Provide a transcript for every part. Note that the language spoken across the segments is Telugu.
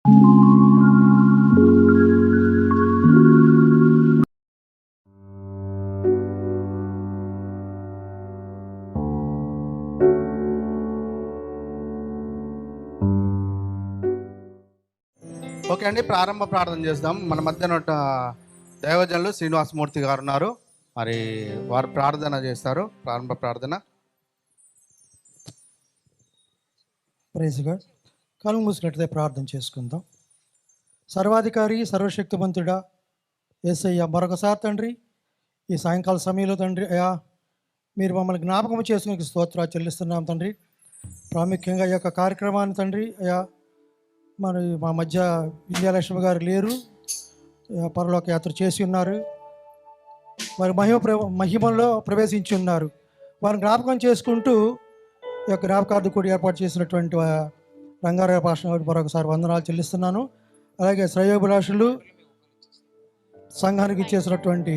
ఓకే అండి, ప్రారంభ ప్రార్థన చేద్దాం. మన మధ్యన దైవజనులు శ్రీనివాసమూర్తి గారు ఉన్నారు, మరి వారు ప్రార్థన చేస్తారు. ప్రారంభ ప్రార్థన. Praise God. కళ్ళు మూసినట్లయితే ప్రార్థన చేసుకుందాం. సర్వాధికారి సర్వశక్తిమంతుడా యేసయ్య, మరొకసారి తండ్రి ఈ సాయంకాల సమయంలో తండ్రి అయ్యా మీరు మమ్మల్ని జ్ఞాపకం చేసుకునే స్తోత్రాలు చెల్లిస్తున్నాం తండ్రి. ప్రాముఖ్యంగా ఈ యొక్క కార్యక్రమాన్ని తండ్రి అయ్యా మరి మా మధ్య విజయలక్ష్మి గారు లేరు, పరలోక యాత్ర చేసి ఉన్నారు. వారి మహిమలో ప్రవేశించి ఉన్నారు. వారిని జ్ఞాపకం చేసుకుంటూ ఈ యొక్క జ్ఞాపకార్థం కూడా ఏర్పాటు చేసినటువంటి రంగారాయ భాష మరొకసారి వందనాలు చెల్లిస్తున్నాను. అలాగే శ్రేయోభిలాషులు సంఘానికి చేసినటువంటి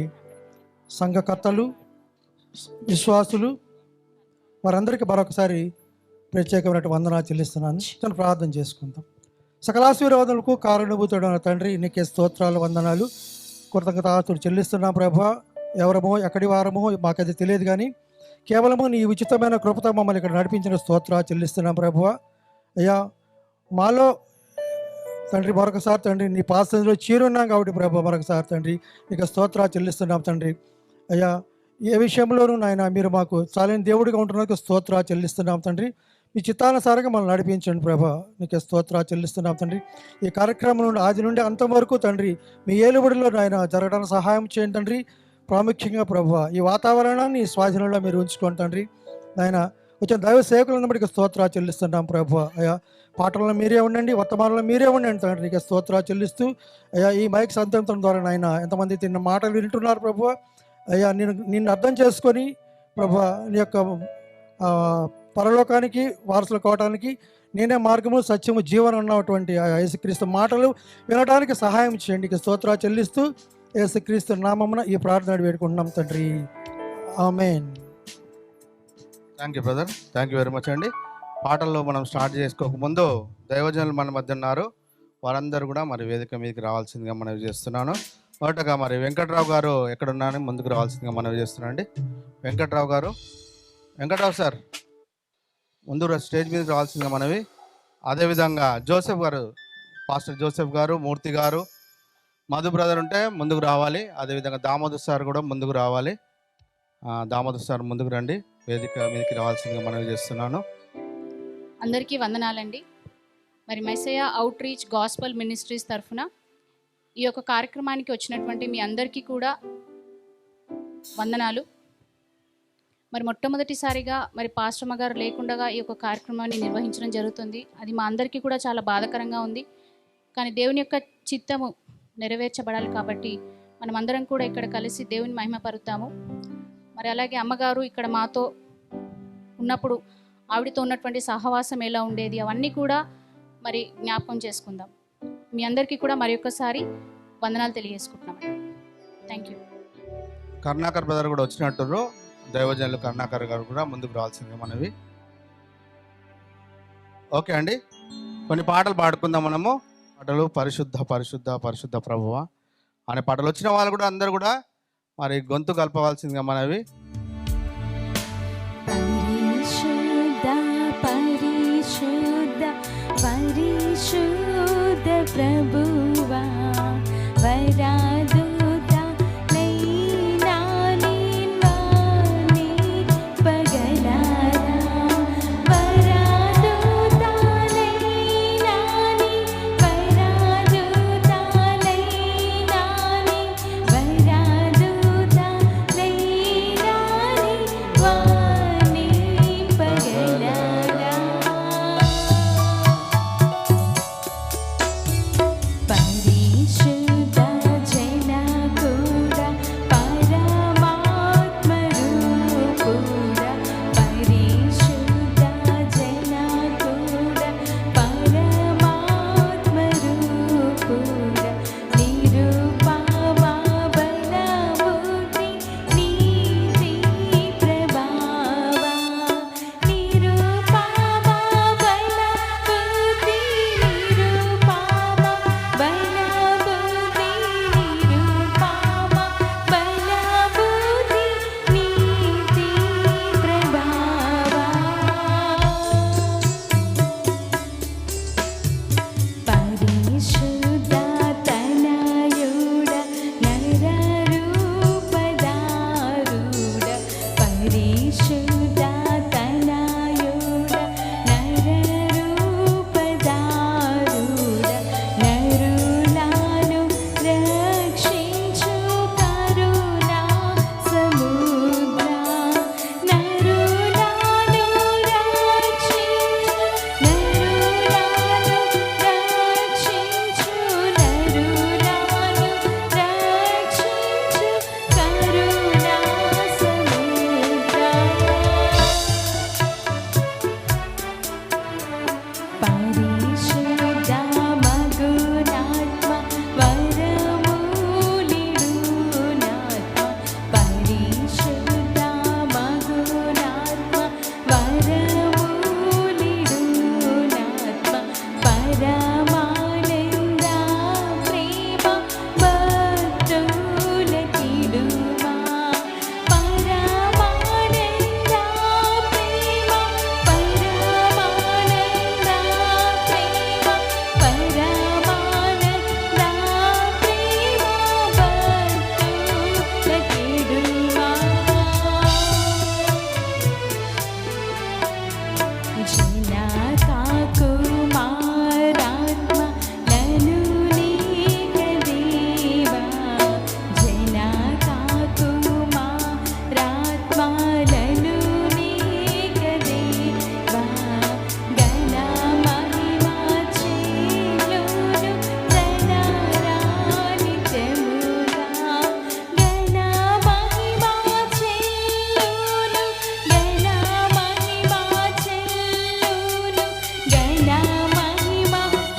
సంఘకర్తలు, విశ్వాసులు, వారందరికీ మరొకసారి ప్రత్యేకమైన వందనాలు చెల్లిస్తున్నాను. తను ప్రార్థన చేసుకుందాం. సకలాశీర్వాదాలకు కారణభూతుడైన తండ్రి నీకే స్తోత్రాలు, వందనాలు, కృతజ్ఞతాస్తులు చెల్లిస్తున్నాం ప్రభా. ఎవరమో ఎక్కడి వారమో మాకది తెలియదు, కానీ కేవలము నీ ఉచితమైన కృపతో మమ్మల్ని ఇక్కడ నడిపించిన స్తోత్రాలు చెల్లిస్తున్నాం ప్రభువా. అయ్యా మాలో తండ్రి మరొకసారి తండ్రి నీ పాసంలో చేరున్నాం కాబట్టి ప్రభు మరొకసారి తండ్రి నీకు స్తోత్రాలు చెల్లిస్తున్నాం తండ్రి. అయ్యా ఏ విషయంలోనూ నాయన మీరు మాకు చాలని దేవుడిగా ఉంటున్నందుకు స్తోత్రాలు చెల్లిస్తున్నాం తండ్రి. మీ చిత్తానుసారంగా మనం నడిపించండి ప్రభా, నీకు స్తోత్రాలు చెల్లిస్తున్నాం తండ్రి. ఈ కార్యక్రమం నుండి ఆది నుండి అంతం వరకు తండ్రి మీ ఏలుబడిలో నాయన జరగడానికి సహాయం చేయండి తండ్రి. ప్రాముఖ్యంగా ప్రభా ఈ వాతావరణాన్ని స్వాధీనంలో మీరు ఉంచుకోండి తండ్రి. నాయన వచ్చిన దైవ సేవకులను బట్టి స్తోత్రాలు చెల్లిస్తున్నాం ప్రభా. అయ్యా పాటలను మీరే ఉండండి, వర్తమానంలో మీరే ఉండండి తండ్రి. నీకు స్తోత్రాలు చెల్లిస్తూ అయ్యా ఈ మైక్ సంతంత్రం ద్వారా నాయన ఎంతమంది తిన్న మాటలు వింటున్నారు ప్రభా. అయ్యా నిన్ను అర్థం చేసుకొని ప్రభా నీ యొక్క పరలోకానికి వారసులు కావడానికి నేనే మార్గము సత్యము జీవనం ఉన్నటువంటి ఆ యేసుక్రీస్తు మాటలు వినడానికి సహాయం చేయండి. నీకు స్తోత్రాలు చెల్లిస్తూ యేసుక్రీస్తు నామమున ఈ ప్రార్థన వేడుకుంటున్నాం తండ్రి. ఆమేన్. Thank you brother, thank you very much అండి. పాటల్లో మనం స్టార్ట్ చేసుకోకముందు దైవజనులు మన మధ్య ఉన్నారు, వారందరూ కూడా మరి వేదిక మీదకి రావాల్సిందిగా మనవి చేస్తున్నాను. మొదటగా మరి వెంకట్రావు గారు ఎక్కడున్నారని ముందుకు రావాల్సిందిగా మనవి చేస్తున్నాను అండి. వెంకట్రావు గారు, వెంకట్రావు సార్ ముందు స్టేజ్ మీదకి రావాల్సిందిగా మనవి. అదేవిధంగా జోసెఫ్ గారు, పాస్టర్ జోసెఫ్ గారు, మూర్తి గారు, మధు బ్రదర్ ఉంటే ముందుకు రావాలి. అదేవిధంగా దామోదర్ సార్ కూడా ముందుకు రావాలి. దామోదర్ సార్ ముందుకు రండి, వేదిక మీదకి రావాల్సిందిగా మనవి చేస్తున్నాను. అందరికీ వందనాలండి. మరి మెస్సయా అవుట్ రీచ్ గాస్పల్ మినిస్ట్రీస్ తరఫున ఈ యొక్క కార్యక్రమానికి వచ్చినటువంటి మీ అందరికీ కూడా వందనాలు. మరి మొట్టమొదటిసారిగా మరి పాస్టర్మ గారు లేకుండా ఈ యొక్క కార్యక్రమాన్ని నిర్వహించడం జరుగుతుంది. అది మా అందరికీ కూడా చాలా బాధాకరంగా ఉంది. కానీ దేవుని యొక్క చిత్తము నెరవేర్చబడాలి కాబట్టి మనమందరం కూడా ఇక్కడ కలిసి దేవుని మహిమపరుద్దాము. మరి అలాగే అమ్మగారు ఇక్కడ మాతో ఉన్నప్పుడు ఆవిడతో ఉన్నటువంటి సహవాసం ఎలా ఉండేది అవన్నీ కూడా మరి జ్ఞాపకం చేసుకుందాం. మీ అందరికీ కూడా మరి ఒక్కసారి వందనాలు తెలియజేసుకుంటున్నాం. Thank you. కరుణాకర్ బ్రదర్ కూడా వచ్చినట్టు, దైవజనులు కరుణాకర్ గారు కూడా ముందుకు రావాల్సిందిగా మనవి. ఓకే అండి, కొన్ని పాటలు పాడుకుందాం మనము. పాటలు పరిశుద్ధ పరిశుద్ధ పరిశుద్ధ ప్రభువా అనే పాటలు వచ్చిన వాళ్ళు కూడా అందరూ కూడా మరి గొంతు కలపవలసిందిగా మనవి. పరిశుద్ధ పరిశుద్ధ ప్రభువా వరాదు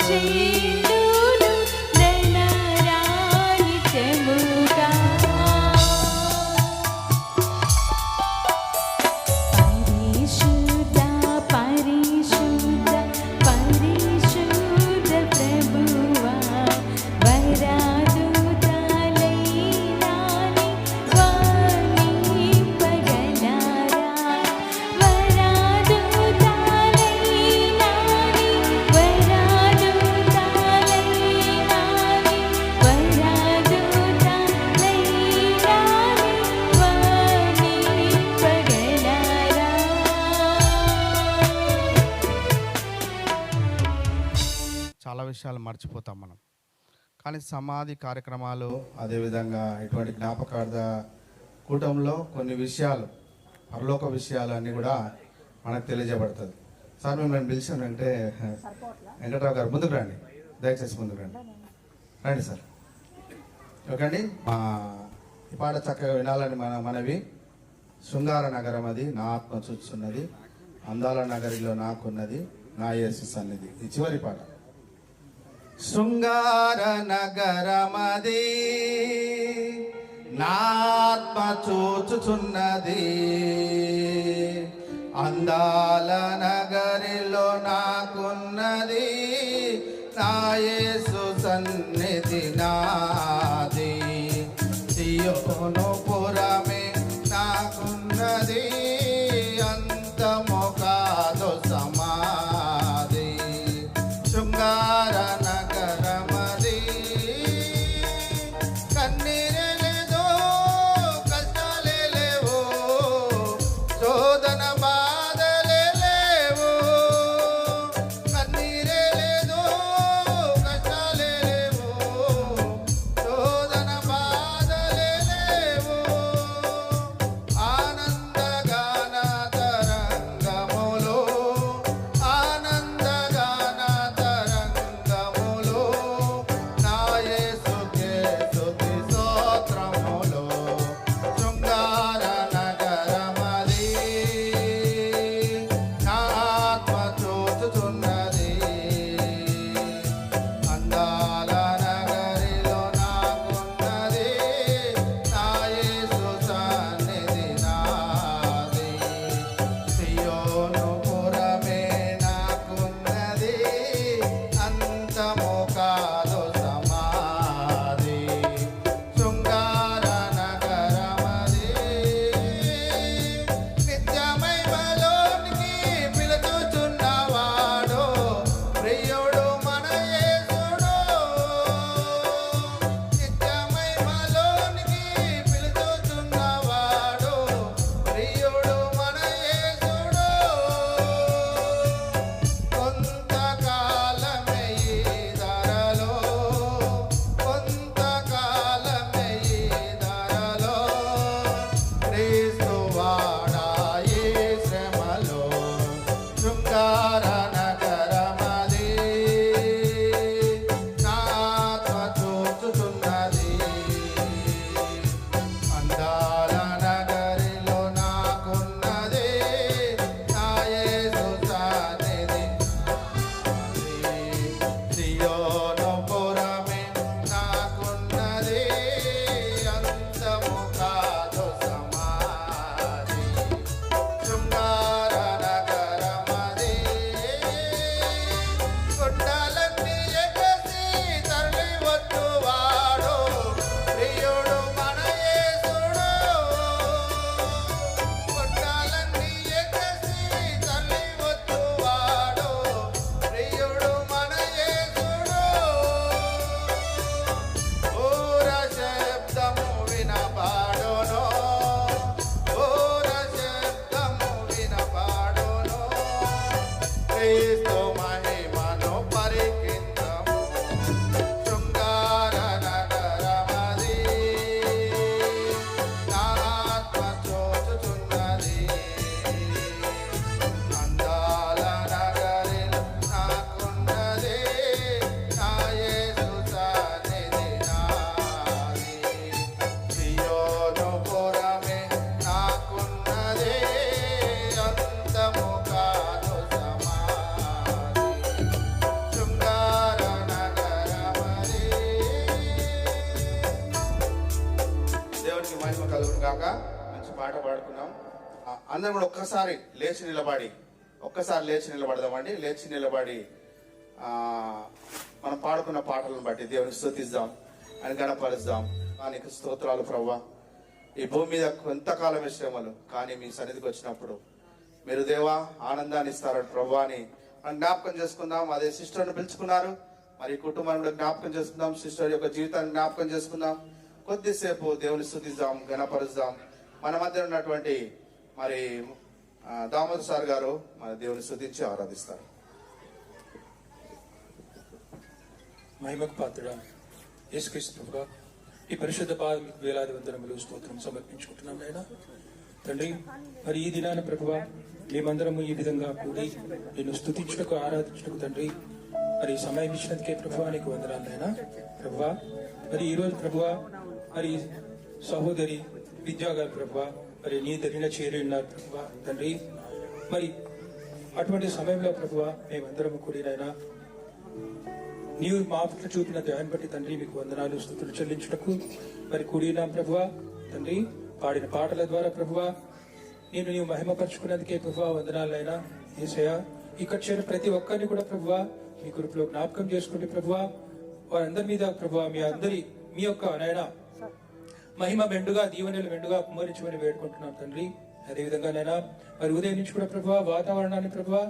చేయును ధనరాహిత్యముగా. పరిశుద్ధ పరిశుద్ధ పరిశుద్ధ ప్రభువా వరదూతలైనాని వర్ణింపగలరా. చాలా విషయాలు మర్చిపోతాం మనం. కానీ సమాధి కార్యక్రమాలు అదేవిధంగా ఇటువంటి జ్ఞాపకార్థ కూటంలో కొన్ని విషయాలు పరలోక విషయాలు అన్నీ కూడా మనకు తెలియజేయబడుతుంది. సార్ మిమ్మల్ని పిలిచానంటే వెంకట్రావు గారు ముందుకు రండి, దయచేసి ముందుకు రండి. రండి సార్. ఓకే అండి, ఈ పాట చక్కగా వినాలని మనవి. శృంగార నగరం అది నా ఆత్మ చూస్తున్నది, అందాల నగరిలో నాకున్నది నా యేసు సన్నిధి. ఈ చివరి పాట. శృంగార నగరమది నా ఆత్మ చూచుచున్నది, అందాల నగరిలో నాకున్నది నా యేసు సన్నిధి నాది. సియోను పురమే నాకున్నది, అంతము కాదు సమాధి. శృంగార నగరమది కన్నీరే లేదో కష్టాలే లేవు, శోధన బాధలే లేవు. కన్నీరే లేదో కష్టాలే లేవు, శోధన బాధలే లేవు. గాక. మంచి పాట పాడుకున్నాం. అందరం కూడా ఒక్కసారి లేచి నిలబడదామండి. లేచి నిలబడి మనం పాడుకున్న పాటలను బట్టి దేవుని స్తుతిద్దాం అని గణపరుద్దాం. నీకు స్తోత్రాలు ప్రభువా. ఈ భూమి మీద కొంతకాలం శ్రమలు, కానీ మీ సన్నిధికి వచ్చినప్పుడు మీరు దేవా ఆనందాన్ని ఇస్తారు ప్రభువా అని మనం జ్ఞాపకం చేసుకుందాం. అదే సిస్టర్ని పిలుచుకున్నారు, మరి కుటుంబాన్ని కూడా జ్ఞాపకం చేసుకుందాం. సిస్టర్ యొక్క జీవితాన్ని జ్ఞాపకం చేసుకుందాం. కొద్దిసేపు దేవుని స్తుతిద్దాం, గణపరుద్దాం. మన మధ్య ఉన్నటువంటి మరి దామోదర్ సార్ గారు మన దేవుని స్తుతించి ఆరాధిస్తారు. మహిమకు పాత్రుడా యేసుక్రీస్తు ప్రభువా, ఈ పరిశుద్ధ పాదం మీకు వేలాది వందనములు స్తోత్రం సమర్పించుకుంటున్నాం నాయనా. తండ్రి, మరి ఈ దినాన ప్రభువా మేమందరము ఈ విధంగా కూడి నిన్ను స్తుతించుటకు ఆరాధించుటకు తండ్రి మరి సమయం ఇచ్చినందుకే ప్రభువా నీకు వందనాలు నాయనా. ప్రభువా, మరి ఈరోజు ప్రభువా మరి సహోదరి విద్యా గారు ప్రభువా మరి నీ దగ్గర చేరి ఉన్నారు ప్రభువా తండ్రి. మరి అటువంటి సమయంలో ప్రభువా మేమందరము కూడినైనా నీవు మా పట్ల చూపిన దయాన్ని బట్టి తండ్రి మీకు వందనాలు స్తుతులు చెల్లించుటకు మరి కూడినాం ప్రభువా తండ్రి. పాడిన పాటల ద్వారా ప్రభువా నీవు మహిమపరుచుకున్నందుకే ప్రభువా వందనాలైనా. యేసయ్యా, ఇక్కడ చేరిన ప్రతి ఒక్కరిని కూడా ప్రభువా మీ కృపలో జ్ఞాపకం చేసుకుంటే ప్రభువా వారందరి మీద ప్రభువా మీ యొక్క నాయన మహిమ మెండుగా దీవెనలు మెండుగా కుమరించమని వేడుకుంటున్నాం తండ్రి. అదేవిధంగా నైనా మరి ఉదయం నుంచి కూడా ప్రభువా వాతావరణాన్ని ప్రభువా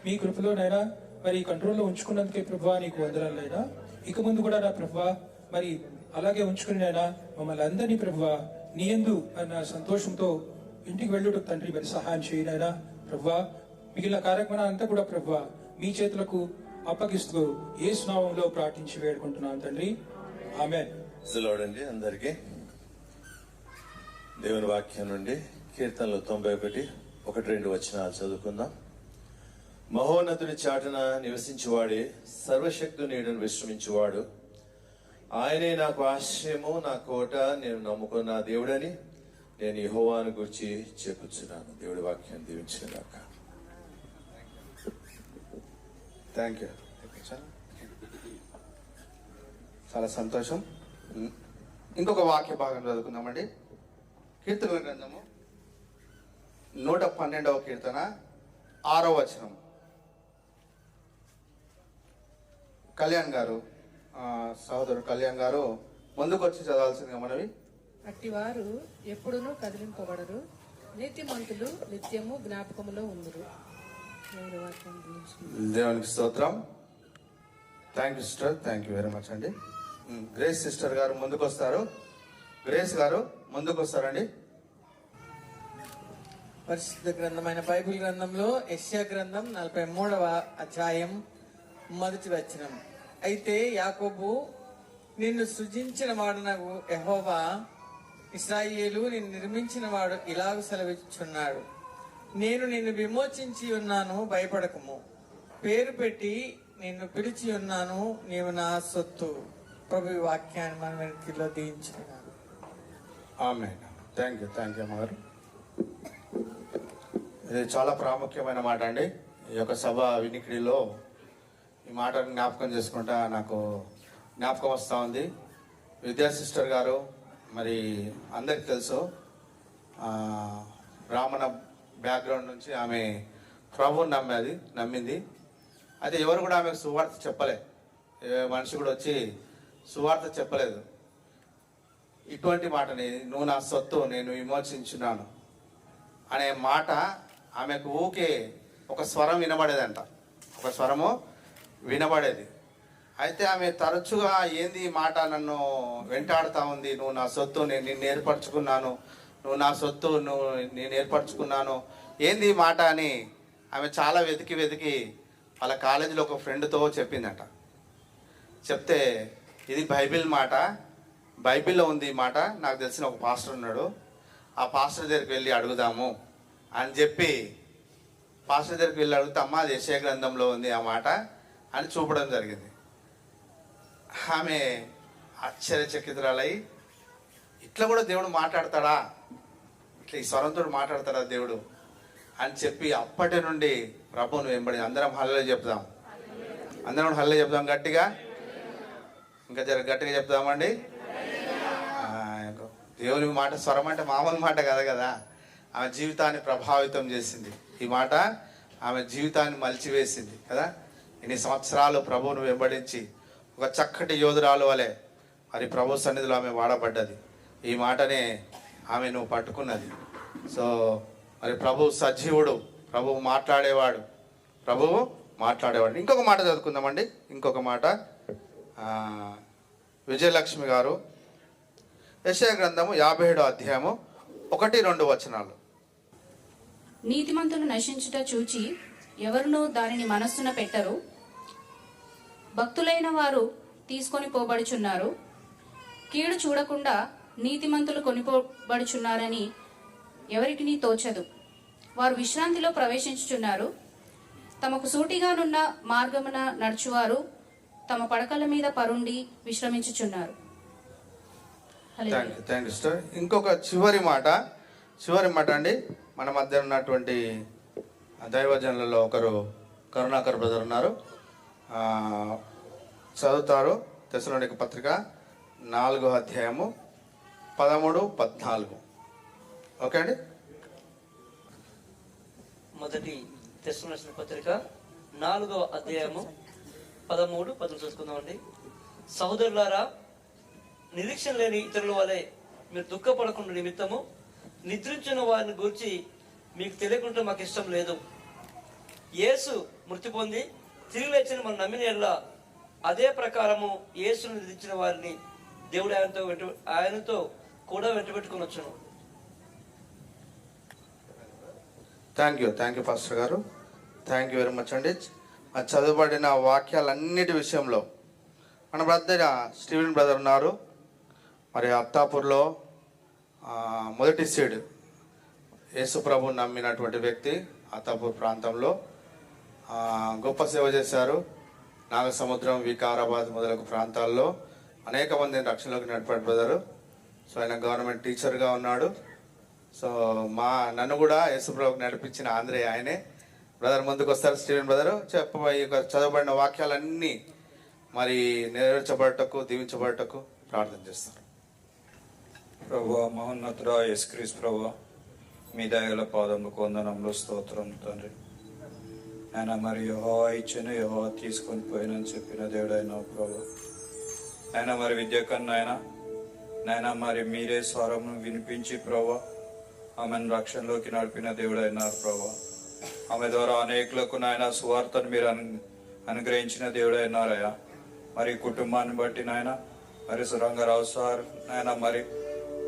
మీ కృపలో నైనా మరి కంట్రోల్లో ఉంచుకున్నందుకే ప్రభువా నీకు వందనాలైనా. ఇక ముందు కూడా నా ప్రభువా మరి అలాగే ఉంచుకుని నైనా మమ్మల్ని అందరినీ ప్రభువా నీ యందు అన్న సంతోషంతో ఇంటికి వెళ్ళుటకు తండ్రి మరి సహాయం చేయనైనా ప్రభువా. మిగిలిన కార్యక్రమం అంతా కూడా ప్రభువా మీ చేతులకు అప్పగిస్తూ యేసు నామములో ప్రార్థించి వేడుకుంటున్నాను తండ్రి. ఆమేన్. అండి అందరికీ దేవుని వాక్యం నుండి కీర్తనలు 91:1-2 వచనాలు చదువుకుందాం. మహోన్నతుని చాటున నివసించువాడే, సర్వశక్తు నీడను విశ్రమించువాడు, ఆయనే నాకు ఆశ్రయము, నా కోట, నేను నమ్ముకున్న దేవుడని నేను యెహోవాను గురించి చెప్పుచున్నాను. దేవుడి వాక్యాన్ని దీవించుగాక. Thank you. చాలా సంతోషం. ఇంకొక వాక్య భాగం చదువుకుందామండి. కీర్తనల గ్రంథము 112వ కీర్తన 6వ వచనం. కళ్యాణ్ గారు, సహోదరుడు కళ్యాణ్ గారు ముందుకు వచ్చి చదవాల్సిందిగా మనవి. అట్టివారు ఎప్పుడునూ కదిలింపబడరు, నీతిమంతులు నిత్యము జ్ఞాపకములో ఉందురు. దేవునికి స్తోత్రం. Thank you sister, thank you very much అండి. గ్రేస్ సిస్టర్ గారు ముందుకు వస్తారు. గ్రేస్ గారు ముందుకు వస్తారండి. పరిశుద్ధ గ్రంథమైన బైబిల్ గ్రంథంలో యెషయా గ్రంథం 43వ అధ్యాయం 1వ వచనం. అయితే యాకోబు, నిన్ను సృజించిన వాడునగు యెహోవా, ఇశ్రాయేలు నిన్ను నిర్మించిన వాడు ఇలాగ సెలవిచ్చుచున్నాడు, నేను నిన్ను విమోచించి ఉన్నాను, భయపడకము. పేరు పెట్టి నిన్ను పిలిచి ఉన్నాను, నీవు నా సొత్తు. ప్రభు ఈ వాక్యాన్ని మన వెనుకలో దీవించుకున్నాను. ఆమేన్. థ్యాంక్ యూ అమ్మగారు. ఇది చాలా ప్రాముఖ్యమైన మాట అండి. ఈ యొక్క సభ వినికిడిలో ఈ మాటను జ్ఞాపకం చేసుకుంటా నాకు జ్ఞాపకం వస్తూ ఉంది. విద్యా సిస్టర్ గారు మరి అందరికి తెలుసు, బ్రాహ్మణ బ్యాక్గ్రౌండ్ నుంచి ఆమె ప్రభువుని నమ్మింది. అయితే ఎవరు కూడా ఆమెకు సువార్త చెప్పలే, ఏ మనిషి కూడా వచ్చి సువార్త చెప్పలేదు. ఇటువంటి మాటని, నువ్వు నా సొత్తు, నేను విమోచించున్నాను అనే మాట ఆమెకు ఊకే ఒక స్వరం వినబడేదంట, ఒక స్వరము వినబడేది. అయితే ఆమె తరచుగా ఏంది ఈ మాట నన్ను వెంటాడుతూ ఉంది, నువ్వు నా సొత్తు, నేను నిన్ను ఏర్పరచుకున్నాను, నువ్వు నా సొత్తు, నేను ఏర్పరచుకున్నాను, ఏంది ఈ మాట అని ఆమె చాలా వెతికి వాళ్ళ కాలేజీలో ఒక ఫ్రెండ్తో చెప్పిందట. చెప్తే ఇది బైబిల్ మాట, బైబిల్లో ఉంది ఈ మాట, నాకు తెలిసిన ఒక పాస్టర్ ఉన్నాడు, ఆ పాస్టర్ దగ్గరికి వెళ్ళి అడుగుదాము అని చెప్పి పాస్టర్ దగ్గరికి వెళ్ళి అడిగితే, అమ్మ అది యెషయా గ్రంథంలో ఉంది ఆ మాట అని చూపడం జరిగింది. ఆమె ఆశ్చర్యచకితురాలై, ఇట్లా కూడా దేవుడు మాట్లాడతాడా, ఇట్లా ఈ స్వరంతో మాట్లాడతాడా దేవుడు అని చెప్పి అప్పటి నుండి ప్రభువును వెంబడి అందరం హల్లెలూయా చెప్దాం. అందరం హల్లెలూయా చెప్దాం గట్టిగా. ఇంకా జర గట్టిగా చెప్దామండి. దేవుని మాట స్వరం అంటే మామూలు మాట కాదు కదా. ఆమె జీవితాన్ని ప్రభావితం చేసింది ఈ మాట. ఆమె జీవితాన్ని మలిచివేసింది కదా. ఇన్ని సంవత్సరాలు ప్రభువును వెంబడించి ఒక చక్కటి యోధురాలు వలె మరి ప్రభు సన్నిధిలో ఆమె వాడబడ్డది. ఈ మాటనే ఆమెను పట్టుకున్నది. సో మరి ప్రభు సజీవుడు, ప్రభువు మాట్లాడేవాడు, ప్రభువు మాట్లాడేవాడు. ఇంకొక మాట చదువుకుందామండి. ఇంకొక మాట విజయలక్ష్మి గారు యెషయా గ్రంథము 57వ అధ్యాయము 1-2 వచనాలు. నీతిమంతులు నశించుట చూచి ఎవరునూ దానిని మనస్సున పెట్టరు. భక్తులైన వారు తీసుకొని పోబడుచున్నారు. కీడు చూడకుండా నీతిమంతులు కొనిపోబడుచున్నారని ఎవరికి తోచదు. వారు విశ్రాంతిలో ప్రవేశించుచున్నారు. తమకు సూటిగానున్న మార్గమున నడుచువారు తమ పడకల మీద పరుండి విశ్రమించుచున్నారు. Thank you sister. ఇంకొక చివరి మాట అండి. మన మధ్య ఉన్నటువంటి దైవజనులలో ఒకరు కరుణాకర్ బ్రదర్ ఉన్నారు, చదువుతారు. తెస్సలోనిక పత్రిక 4వ అధ్యాయము 13-14. ఓకే అండి. మొదటి తెస్సలోనిక పత్రిక 4వ అధ్యాయము 13-14 చూసుకుందామండి. సహోదరులారా, నిరీక్షణ లేని ఇతరుల వలె మీరు దుఃఖపడకుండా నిమిత్తము నిద్రించిన వారిని గూర్చి మీకు తెలియకుండా మాకు ఇష్టం లేదు. యేసు మృతి పొంది తిరిగి లేచిన మనం నమ్మిన ఎడల అదే ప్రకారము యేసును నిద్రించిన వారిని దేవుడు ఆయనతో కూడా వెంటబెట్టుకుని వచ్చును. థ్యాంక్ యూ పాస్టర్ గారు. థ్యాంక్ యూ వెరీ మచ్ అండి. చదువుబడిన వాక్యాలన్నిటి విషయంలో మన బ్రదర్ స్టీవెన్ బ్రదర్ ఉన్నారు. మరి అత్తాపూర్లో మొదటి సీడ్ యేసు ప్రభు నమ్మినటువంటి వ్యక్తి. అత్తాపూర్ ప్రాంతంలో గొప్ప సేవ చేశారు. నాగసముద్రం, వికారాబాద్ మొదలగు ప్రాంతాల్లో అనేక మందిని రక్షణలోకి నడిపాడు బ్రదరు. సో ఆయన గవర్నమెంట్ టీచర్గా ఉన్నాడు. సో నన్ను కూడా యేసు ప్రభుకి నడిపించిన ఆంధ్రే ఆయనే. బ్రదర్ ముందుకు వస్తారు. స్టీవెన్ బ్రదరు చెప్పబోయే చదవబడిన వాక్యాలన్నీ మరి నెరవేర్చబడటకు, దీవించబడటకు ప్రార్థన చేస్తారు. ప్రభువా, మహోన్నతుడా యేసుక్రీస్తు ప్రభువా, మీ దయగల పాదములకు వందనంలో స్తోత్రం తండ్రి. ఆయన మరి యెహోవా ఇచ్చిన యెహోవా తీసుకొని పోయినని చెప్పిన దేవుడైనా ప్రభు. ఆయన మరి విద్య కన్నా నాయన మరి మీరే స్వరమును వినిపించి ప్రభు ఆమెను రక్షణలోకి నడిపిన దేవుడైనారు ప్రభు. ఆమె ద్వారా అనేకులకు నాయన సువార్తను మీరు అనుగ్రహించిన దేవుడైనారయ్యా. మరి కుటుంబాన్ని బట్టి నాయన మరి సురంగరావు సార్, నాయన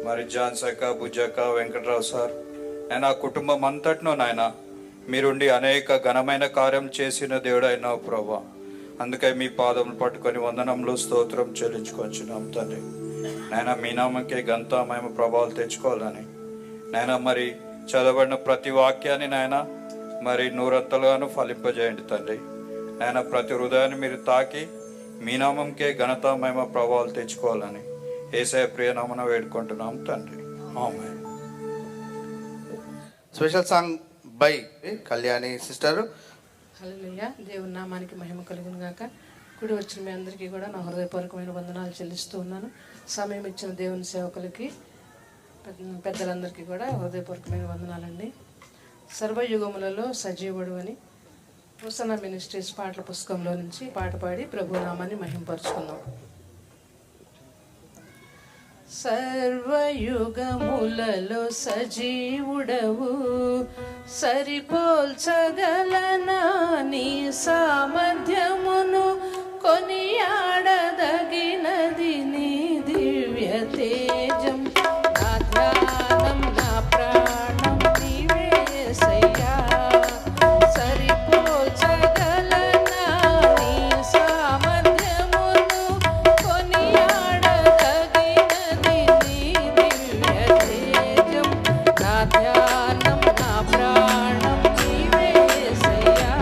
మరి జాన్సక్క, బుజ్జక్క, వెంకట్రావు సార్, నేను ఆ కుటుంబం అంతటినో నాయన మీరుండి అనేక ఘనమైన కార్యం చేసిన దేవుడైనా ప్రభా. అందుకే మీ పాదములు పట్టుకొని వందనంలో స్తోత్రం చెల్లించుకొంచున్నాం తండ్రి. నాయన మీ నామకే ఘనత మేము ప్రభావాలు తెచ్చుకోవాలని నాయన మరి చదవబడిన ప్రతి వాక్యాన్ని నాయన మరి నూరంతలుగాను ఫలింపజేయండి తండ్రి. నాయన ప్రతి హృదయాన్ని మీరు తాకి మీ నామంకే ఘనత మేము ప్రభావాలు తెచ్చుకోవాలని యేసయ్య ప్రియనామమున వేడుకుంటున్నాం తండ్రి. ఆమేన్. Special song by Kalyani sister. హల్లెలూయా. దేవుని నామానికి మహిమ కలుగును గాక. కూడి వచ్చిన మీ అందరికీ కూడా నా హృదయపూర్వకమైన వందనాలు చెల్లిస్తూ ఉన్నాను. సమయం ఇచ్చిన దేవుని సేవకులకి, పెద్దలందరికీ కూడా హృదయపూర్వకమైన వందనాలండి. సర్వయుగములలో సజీవుడు అని హోసన్నా మినిస్ట్రీస్ పాటల పుస్తకంలో నుంచి పాట పాడి ప్రభు నామాన్ని మహింపరుచుకుందాం. సర్వయుగములలో సజీవుడవు, సరిపోల్చగలనా నీ సామర్థ్యమును, కొనియాడదగినది నీ దివ్య తేజం. నా ధ్యానం, నా ప్రాణం నీవే యేసయ్యా. సరిపోల్చగలనా నీ సామర్థ్యమును, కొనియాడదగినది నీ దివ్య తేజం. నా ధ్యానం, నా ప్రాణం నీవే యేసయ్యా.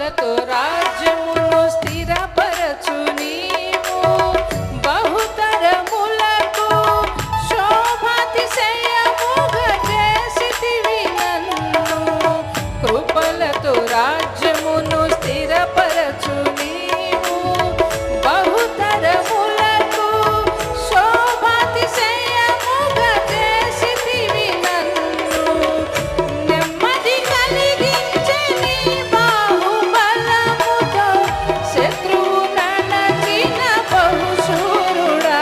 కృపలతో రాజ్యమును స్థిరపరచు నీవు బహుతరములకు శోభాతిశయముగా చేసితివి నన్ను కృపలతో రాజ్యమును స్థిరపరచు నీవు బహుతరములకు శోభాతిశయముగా చేసితివి నన్ను నెమ్మది కలిగించే నీ బాహుబలముతో శత్రువు నణచిన బహుశూరుడా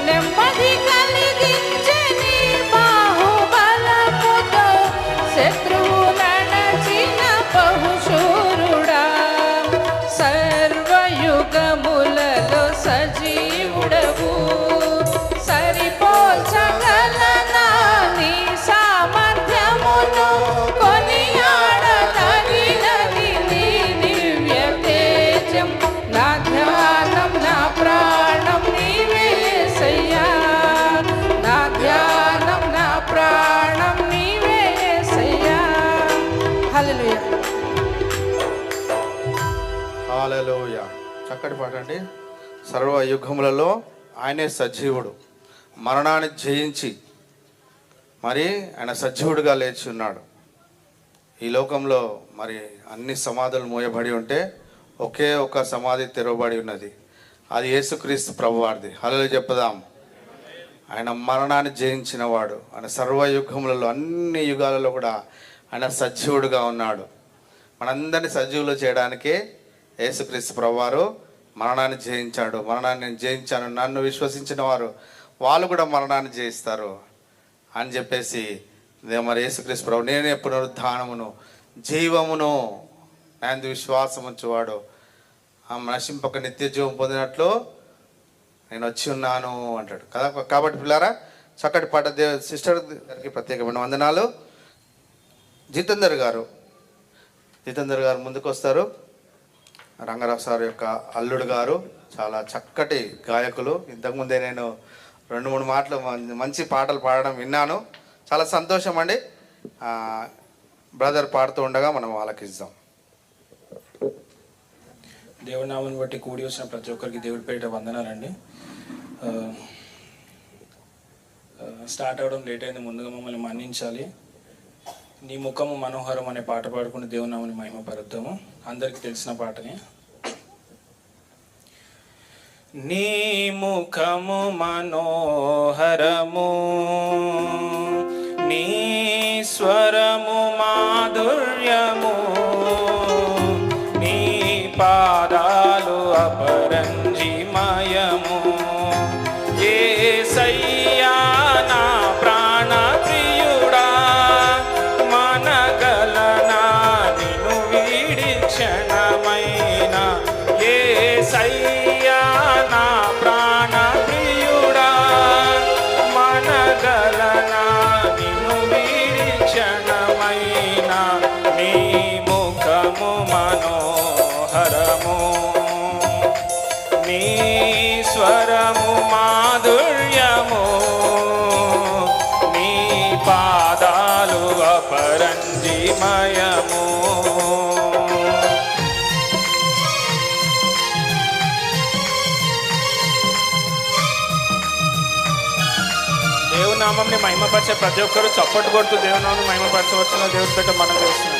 నెమ్మది కలిగించే నీ బాహుబలముతో శత్రువు నణచిన బహుశూరుడా సర్వయుగములలో సజీవుడవు సరిపోల్చగలనా నీ సామర్థ్యమును కొనియాడదగినది నీ దివ్య తేజం నా ధ్యానం నా ప్రాణం నీవే యేసయ్యా నా ధ్యానం నా ప్రాణం నీవే యేసయ్యా హల్లెలూయా హల్లెలూయా. చక్కటి పాట అండి. సర్వ యుగములలో ఆయనే సజీవుడు, మరణాన్ని జయించి మరి ఆయన సజీవుడిగా లేచి ఉన్నాడు. ఈ లోకంలో మరి అన్ని సమాధులు మూయబడి ఉంటే ఒకే ఒక సమాధి తెరవబడి ఉన్నది, అది యేసుక్రీస్తు ప్రభువారిది. హల్లెలూయా చెప్పుదాం. ఆయన మరణాన్ని జయించిన వాడు. ఆయన సర్వ యుగములలో అన్ని యుగాలలో కూడా ఆయన సజీవుడిగా ఉన్నాడు. మనందరినీ సజీవులు చేయడానికే యేసుక్రీస్తు ప్రభువారు మరణాన్ని జయించాడు. మరణాన్ని నేను జయించాను, నన్ను విశ్వసించిన వారు వాళ్ళు కూడా మరణాన్ని జయిస్తారు అని చెప్పేసి మరి యేసుక్రీస్తు ప్రభు నేనే పునరుద్ధానమును జీవమును నేను విశ్వాసం ఉంచేవాడు నశింపక నిత్య జీవం పొందినట్లు నేను వచ్చి ఉన్నాను అంటాడు కదా. కాబట్టి పిల్లారా, చక్కటి పాట సిస్టర్ గారికి ప్రత్యేకమైన వందనాలు. జితేందర్ గారు ముందుకు వస్తారు. రంగారావు సార్ యొక్క అల్లుడు గారు చాలా చక్కటి గాయకులు. ఇంతకుముందే నేను 2-3 మాటలు మంచి పాటలు పాడడం విన్నాను. చాలా సంతోషం అండి. బ్రదర్ పాడుతూ ఉండగా మనం ఆలకిద్దాం. దేవుడి నామాన్ని బట్టి కూడి వచ్చిన ప్రతి ఒక్కరికి దేవుడి పేరిట వందనాలండి. స్టార్ట్ అవ్వడం లేట్ అయింది, ముందుగా మమ్మల్ని మన్నించాలి. నీ ముఖము మనోహరం అనే పాట పాడుకుని దేవుని నామాన్ని మహిమపరుద్దాము. అందరికీ తెలిసిన పాటని. నీ ముఖము మనోహరము, నీ స్వరము మాధుర్యము, నీ పాదాలు అపరంజిమయము. యేసయ్యా నా ప్రాణ ప్రియుడా, మనగలనా నిన్ను వీడి క్షణమైన. యేసయ్యా నా ప్రాణ ప్రియుడా, మనగలనా నిన్ను వీడి క్షణమైన. నీ ముఖము మనోహరము, నీ స్వరము మాధుర్యము, నీ పాదాలు అపరంజిమయము. దేవుని నామంని మహిమపరిచే ప్రతి ఒక్కరు చప్పట్లు కొడుతూ దేవుని నామం మహిమపరచవచ్చున దేవుడి పేట మనం చేస్తున్నాం.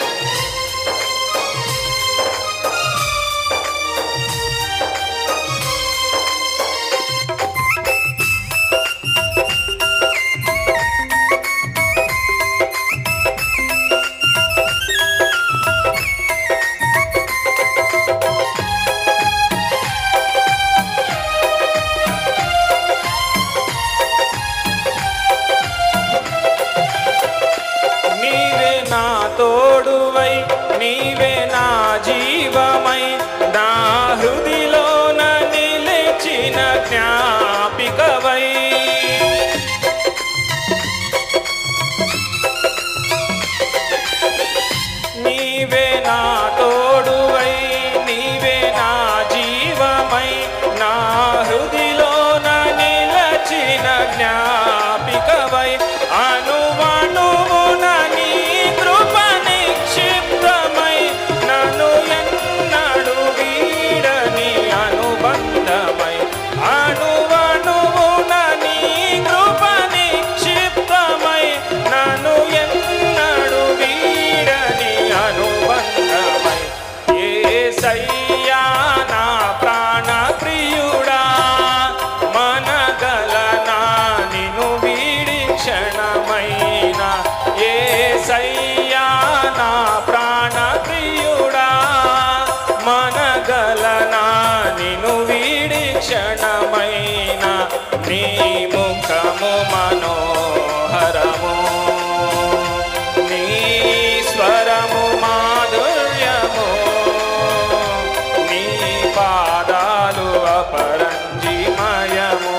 నీవే నా తోడువై, నీవే నా జీవమై, నా హృదిలోన నిలిచిన జ్ఞాపికవై. నీవే నా తోడువై, నీవే నా జీవమై, నా హృదిలోన నిలిచిన జ్ఞాపికవై. అనువనువున నీ కృప నిక్షిప్తమై, నా నీ ముఖము మనోహరము, నీ స్వరము మాధుర్యము, నీ పాదాలు అపరంజిమయము.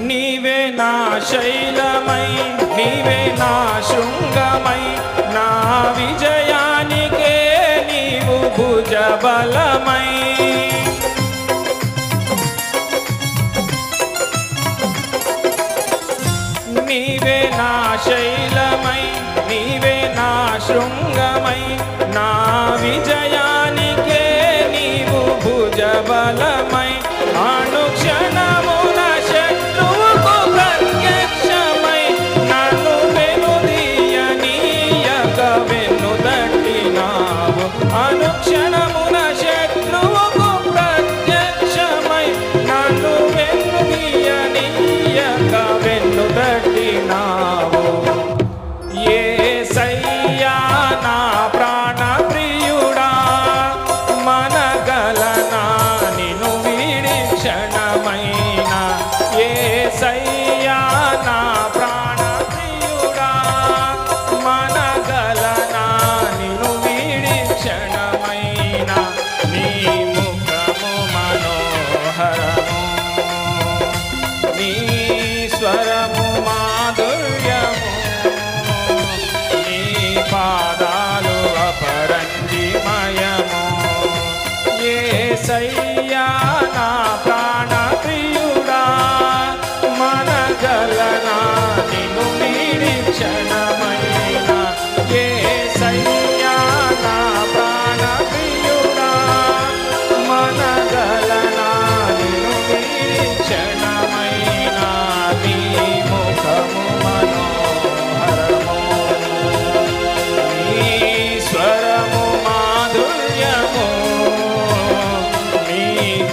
నీవే నా శైలమై, నీవే నా శృంగమై, నా విజయానికే నీవు భుజబలమై. నీవే నా శైలమై, నీవే నా శృంగమై, నా విజయానికే నీవు భుజబలమై. అనుక్షణమున శత్రువుకు ప్రత్యక్షమై, నన్ను వెనుదీయనీయక వెన్నుదట్టినావు. అనుక్షణమున శత్రువుకు ప్రత్యక్షమై, నన్ను వెనుదీయనీయక వెన్నుదట్టినావు. యేసయ్యా నా ప్రాణ ప్రియుడా, మనగలనా నిన్ను వీడి క్షణమైనా. యేసయ్యా నా ప్రాణ ప్రియుడా, మనగలనా నిన్ను వీడి క్షణమైనా. నీ ముఖము మనోహరము, నీ స్వరము మాధుర్యము, నీ పాదాలు అపరంజిమయము. యేసయ్యా నా ప్రాణ ప్రియుడా, మనగలనా నిన్ను వీడి క్షణమైనా. యేసయ్యా నా ప్రాణ ప్రియుడా, మనగలనా నిన్ను వీడి క్షణమైనా. నీ ముఖము మనోహరము, నీ స్వరము మాధుర్యము, నీ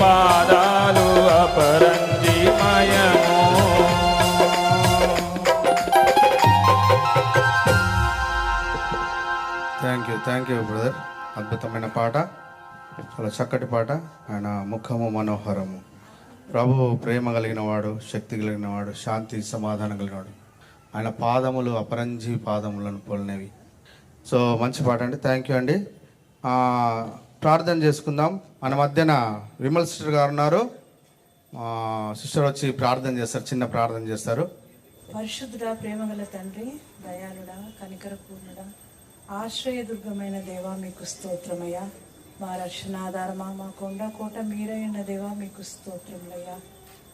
పాదాలు అపరంజిమయము. Thank you brother. అద్భుతమైన పాట, చాలా చక్కటి పాట. ఆయన ముఖము మనోహరము. ప్రభు ప్రేమ కలిగిన వాడు, శక్తి కలిగిన వాడు, శాంతి సమాధానం కలిగిన వాడు. ఆయన పాదములు అపరంజి పాదములను పోలినవి. సో మంచి పాట అండి. థ్యాంక్ యూ అండి. ప్రార్థన చేసుకుందాం. మన మధ్యన విమల్ సిస్టర్ గారు ఉన్నారు. సిస్టర్ వచ్చి ప్రార్థన చేస్తారు, చిన్న ప్రార్థన చేస్తారు. పరిశుద్ధుడా, ప్రేమగల తండ్రి, దయాళుడా, కనికరపూర్ణుడా, ఆశ్రయదుర్గమైన దేవా మీకు స్తోత్రమయ్యా. మా రక్షణాధారమా, మా కొండ కోట మీరైన దేవా మీకు స్తోత్రములయ్యా.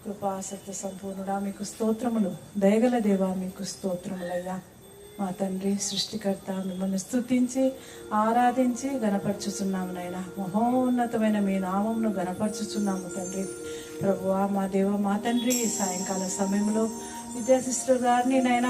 కృపా సత్య సంపూర్ణుడా మీకు స్తోత్రములు. దయగల దేవా మీకు స్తోత్రములయ్యా. మా తండ్రి సృష్టికర్త, మిమ్మల్ని స్తుతించి ఆరాధించి గణపరచుచున్నాము నాయన. మహోన్నతమైన మీ నామమును గణపరచుచున్నాము తండ్రి. ప్రభువా మా దేవ, మా తండ్రి, ఈ సాయంకాల సమయంలో విద్యా సిస్టర్ గారిని నైనా